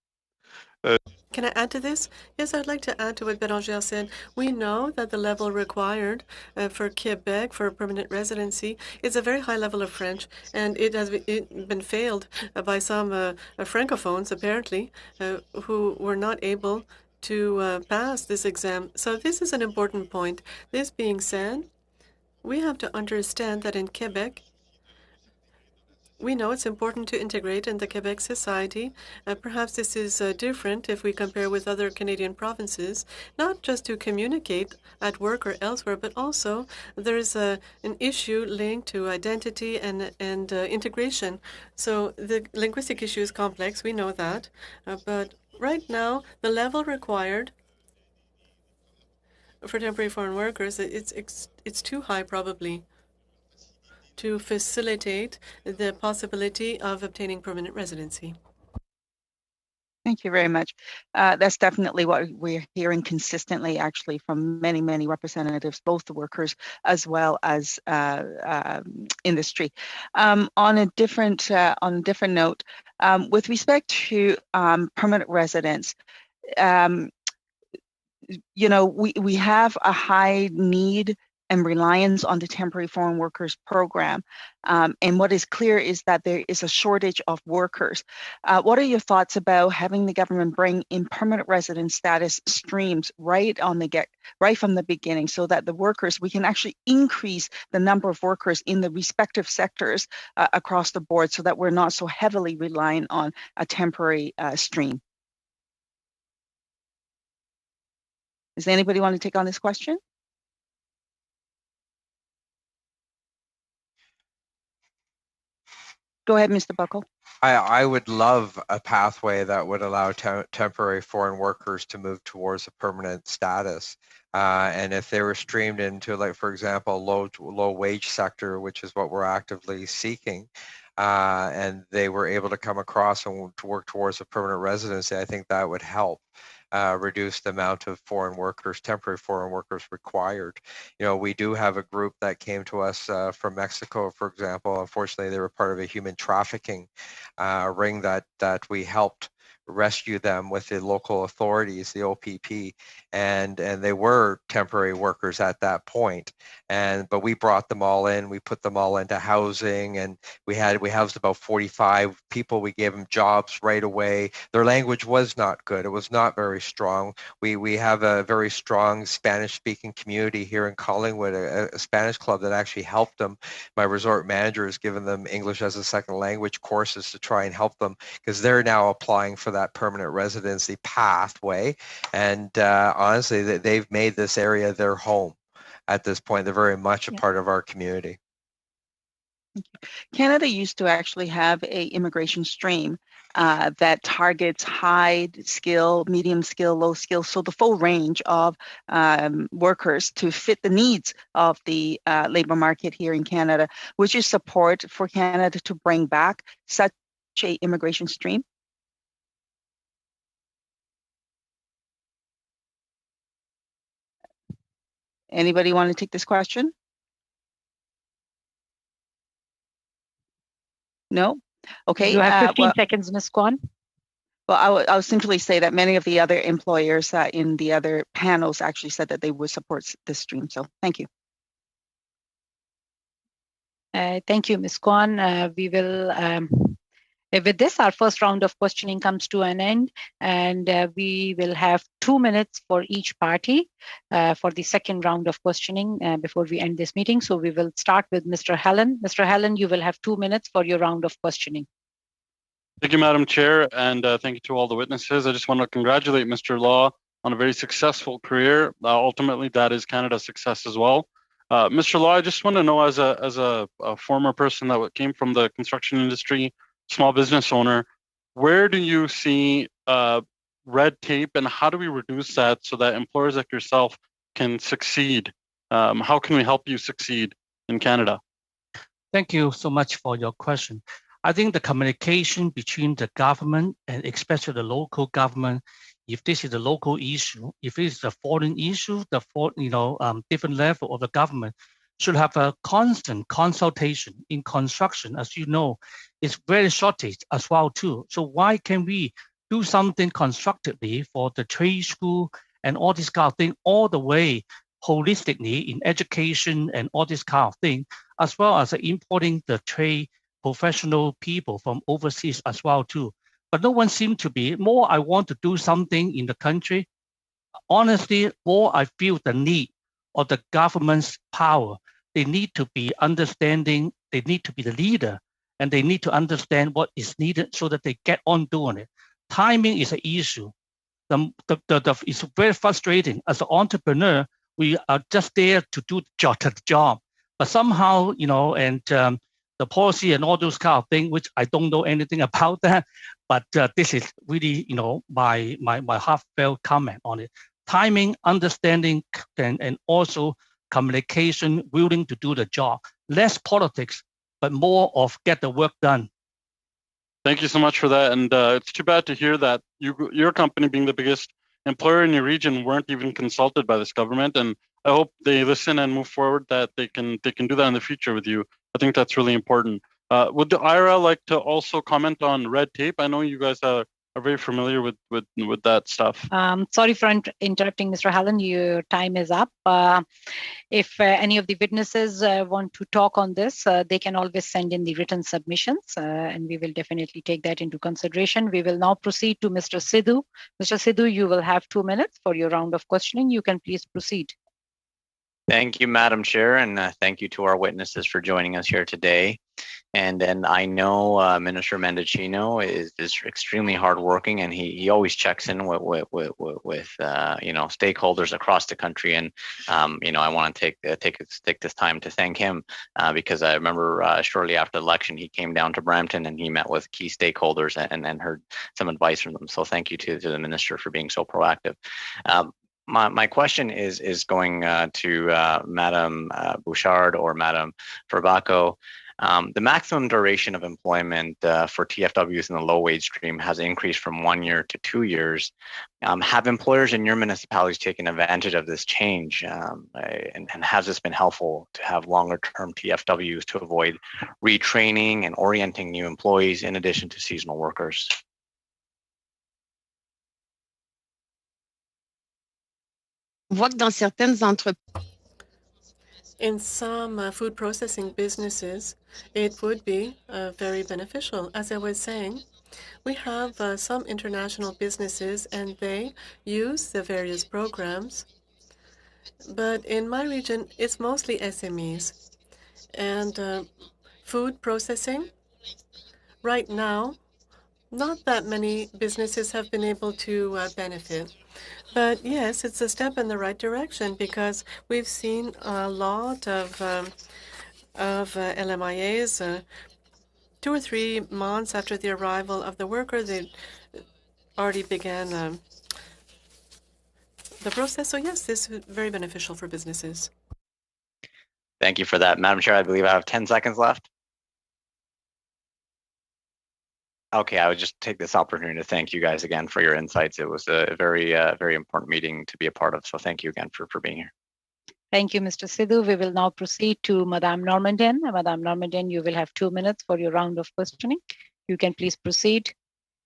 Can I add to this? Yes, I'd like to add to what Bérangère said. We know that the level required for Quebec for permanent residency is a very high level of French, and it has been failed by some francophones, apparently, who were not able to pass this exam. So this is an important point. This being said, we have to understand that in Quebec, we know it's important to integrate in the Quebec society. Perhaps this is different if we compare with other Canadian provinces, not just to communicate at work or elsewhere, but also there's an issue linked to identity and integration. So the linguistic issue is complex, we know that. But right now, the level required for temporary foreign workers, it's too high probably to facilitate the possibility of obtaining permanent residency. Thank you very much. That's definitely what we're hearing consistently, actually, from many, many representatives, both the workers as well as industry. On a different note, with respect to permanent residents, you know, we have a high need and reliance on the temporary foreign workers program. And what is clear is that there is a shortage of workers. What are your thoughts about having the government bring in permanent resident status streams right from the beginning, so that the workers, we can actually increase the number of workers in the respective sectors across the board, so that we're not so heavily reliant on a temporary stream? Does anybody want to take on this question? Go ahead, Mr. Buckle. I would love a pathway that would allow temporary foreign workers to move towards a permanent status. And if they were streamed into, like, for example, low wage sector, which is what we're actively seeking, and they were able to come across and to work towards a permanent residency, I think that would help reduce the amount of foreign workers, temporary foreign workers required. You know, we do have a group that came to us from Mexico, for example. Unfortunately, they were part of a human trafficking ring that we helped rescue them with the local authorities, the OPP, and they were temporary workers at that point. But we brought them all in, we put them all into housing, and we housed about 45 people. We gave them jobs right away. Their language was not good. It was not very strong. We have a very strong Spanish-speaking community here in Collingwood, a Spanish club that actually helped them. My resort manager has given them English as a second language courses to try and help them, because they're now applying for that permanent residency pathway. And honestly, they've made this area their home at this point. They're very much a part of our community. Canada used to actually have a immigration stream that targets high skill, medium skill, low skill, so the full range of workers to fit the needs of the labor market here in Canada. Would you support for Canada to bring back such a immigration stream? Anybody want to take this question? No? Okay. You have 15 seconds, Ms. Kwan. Well, I'll simply say that many of the other employers in the other panels actually said that they would support this stream. So thank you. Thank you, Ms. Kwan. We will, with this, our first round of questioning comes to an end, and we will have 2 minutes for each party for the second round of questioning before we end this meeting. So we will start with Mr. Helen. Mr. Helen, you will have 2 minutes for your round of questioning. Thank you, Madam Chair, and thank you to all the witnesses. I just want to congratulate Mr. Law on a very successful career. Ultimately, that is Canada's success as well. Mr. Law, I just want to know, as a former person that came from the construction industry, small business owner, where do you see red tape, and how do we reduce that so that employers like yourself can succeed? How can we help you succeed in Canada? Thank you so much for your question. I think the communication between the government and especially the local government, if this is a local issue, if it is a foreign issue, different level of the government should have a constant consultation. In construction, as you know, it's very shortage as well too. So why can we do something constructively for the trade school and all this kind of thing, all the way holistically in education and all this kind of thing, as well as importing the trade professional people from overseas as well too. But no one seemed to be. More I want to do something in the country. Honestly, more I feel the need of the government's power. They need to be understanding, they need to be the leader, and they need to understand what is needed so that they get on doing it. Timing is an issue. It's very frustrating. As an entrepreneur, we are just there to do the job. But somehow, the policy and all those kind of things, which I don't know anything about that, but this is really, my heartfelt comment on it. Timing, understanding, and also communication, willing to do the job. Less politics, but more of get the work done. Thank you so much for that. And it's too bad to hear that your company, being the biggest employer in your region, weren't even consulted by this government. And I hope they listen and move forward, that they can do that in the future with you. I think that's really important. Would the IRA like to also comment on red tape? I know you guys are very familiar with that stuff. Sorry for interrupting, Mr. Hallen. Your time is up. If any of the witnesses want to talk on this, they can always send in the written submissions, and we will definitely take that into consideration. We will now proceed to Mr. Sidhu. Mr. Sidhu, you will have 2 minutes for your round of questioning. You can please proceed. Thank you, Madam Chair, and thank you to our witnesses for joining us here today. And then I know Minister Mendocino is extremely hardworking, and he always checks in with stakeholders across the country. And I want to take this time to thank him because I remember shortly after the election he came down to Brampton and he met with key stakeholders and heard some advice from them. So thank you to the minister for being so proactive. My question is going to Madam Bouchard or Madam Verbaco. The maximum duration of employment for TFWs in the low-wage stream has increased from 1 year to 2 years. Have employers in your municipalities taken advantage of this change? And has this been helpful to have longer-term TFWs to avoid retraining and orienting new employees in addition to seasonal workers? In some food processing businesses, it would be very beneficial. As I was saying, we have some international businesses and they use the various programs. But in my region, it's mostly SMEs. And food processing, right now, not that many businesses have been able to benefit. But yes, it's a step in the right direction because we've seen a lot of LMIAs 2 or 3 months after the arrival of the worker. They already began the process. So yes, this is very beneficial for businesses. Thank you for that. Madam Chair, I believe I have 10 seconds left. Okay, I would just take this opportunity to thank you guys again for your insights. It was a very, very important meeting to be a part of. So thank you again for being here. Thank you, Mr. Sidhu. We will now proceed to Madame Normandin. Madame Normandin, you will have 2 minutes for your round of questioning. You can please proceed.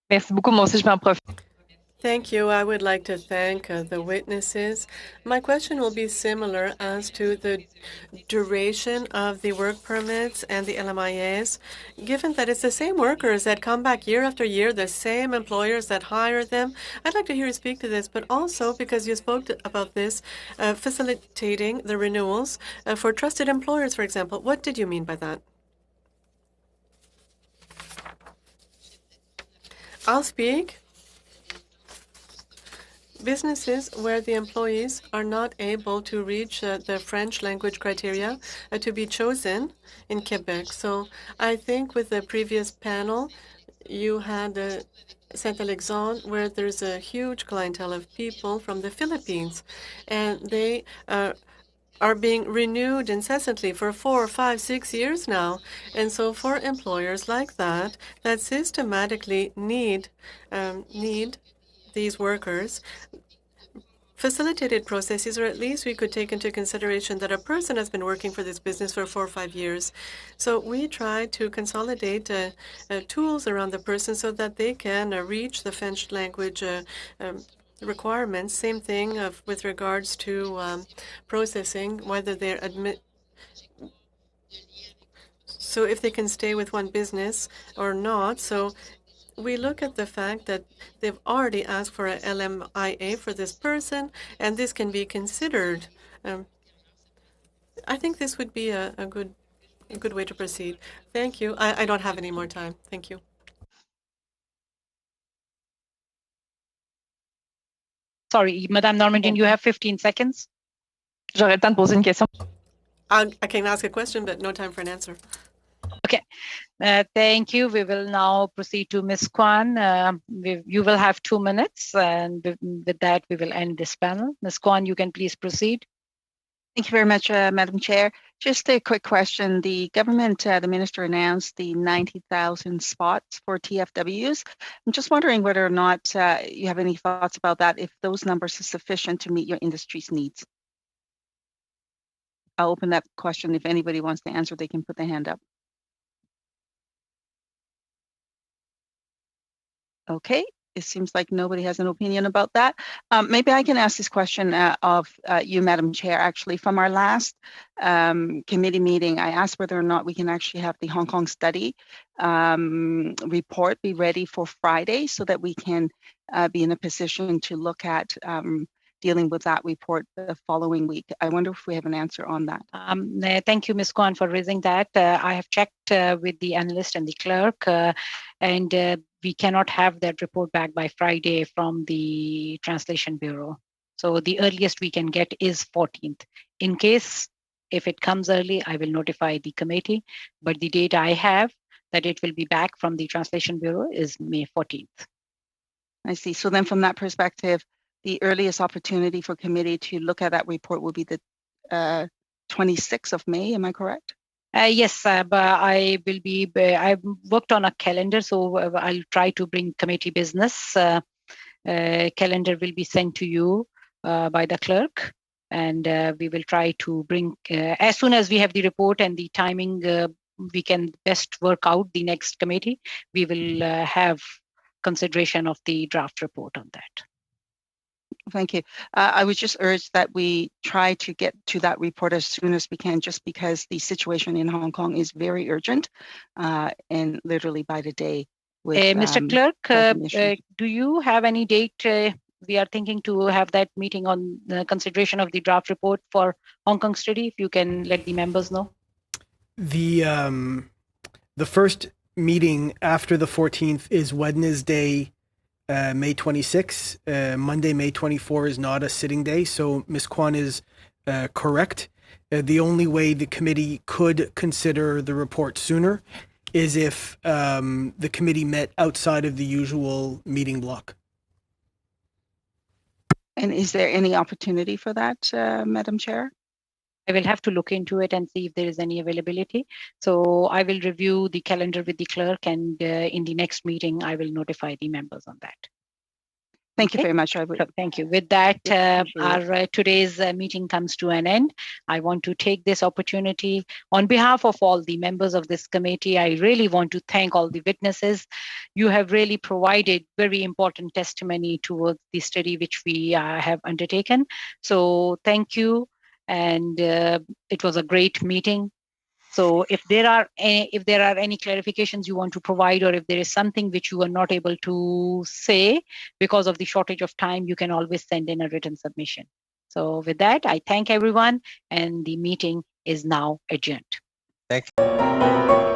Merci beaucoup. Moi aussi, je vais en profiter. Thank you. I would like to thank the witnesses. My question will be similar as to the duration of the work permits and the LMIAs. Given that it's the same workers that come back year after year, the same employers that hire them, I'd like to hear you speak to this, but also because you spoke about this, facilitating the renewals for trusted employers, for example. What did you mean by that? I'll speak. Businesses where the employees are not able to reach the French language criteria to be chosen in Quebec. So I think with the previous panel, you had Saint-Alexandre, where there's a huge clientele of people from the Philippines, and they are being renewed incessantly for 4, 5, 6 years now. And so for employers like that, that systematically need these workers, facilitated processes, or at least we could take into consideration that a person has been working for this business for 4 or 5 years. So we try to consolidate tools around the person so that they can reach the French language requirements. Same thing with regards to processing, whether they're so if they can stay with one business or not. So we look at the fact that they've already asked for a LMIA for this person, and this can be considered. I think this would be a good way to proceed. Thank you. I don't have any more time. Thank you. Sorry, Madame Normandin, you have 15 seconds. J'aurais le temps de poser une question. I can ask a question, but no time for an answer. Okay. Thank you. We will now proceed to Ms. Kwan. You will have 2 minutes, and with that, we will end this panel. Ms. Kwan, you can please proceed. Thank you very much, Madam Chair. Just a quick question. The government, the minister announced the 90,000 spots for TFWs. I'm just wondering whether or not you have any thoughts about that, if those numbers are sufficient to meet your industry's needs. I'll open that question. If anybody wants to answer, they can put their hand up. Okay, it seems like nobody has an opinion about that. Maybe I can ask this question of you, Madam Chair. Actually, from our last committee meeting, I asked whether or not we can actually have the Hong Kong study report be ready for Friday so that we can be in a position to look at dealing with that report the following week. I wonder if we have an answer on that. Thank you, Ms. Kwan, for raising that. I have checked with the analyst and the clerk, and we cannot have that report back by Friday from the Translation Bureau. So the earliest we can get is 14th. In case, if it comes early, I will notify the committee, but the date I have that it will be back from the Translation Bureau is May 14th. I see. So then from that perspective, the earliest opportunity for committee to look at that report will be the 26th of May, am I correct? Yes, but I will be, I've worked on a calendar, so I'll try to bring committee business. Calendar will be sent to you by the clerk, and we will try to bring, as soon as we have the report and the timing, we can best work out the next committee. We will have consideration of the draft report on that. Thank you. I would just urge that we try to get to that report as soon as we can, just because the situation in Hong Kong is very urgent and literally by the day. With, Mr. Clerk, do you have any date? We are thinking to have that meeting on the consideration of the draft report for Hong Kong study. If you can let the members know. The first meeting after the 14th is Wednesday, May 26. Monday, May 24 is not a sitting day, so Ms. Kwan is correct. The only way the committee could consider the report sooner is if the committee met outside of the usual meeting block. And is there any opportunity for that, Madam Chair? I will have to look into it and see if there is any availability. So I will review the calendar with the clerk, and in the next meeting, I will notify the members on that. Thank you very much. I would. Thank you. With that, our today's meeting comes to an end. I want to take this opportunity on behalf of all the members of this committee. I really want to thank all the witnesses. You have really provided very important testimony towards the study which we have undertaken. So thank you. And it was a great meeting. So if there are any clarifications you want to provide, or if there is something which you are not able to say because of the shortage of time, you can always send in a written submission. So with that, I thank everyone, and the meeting is now adjourned. Thank you.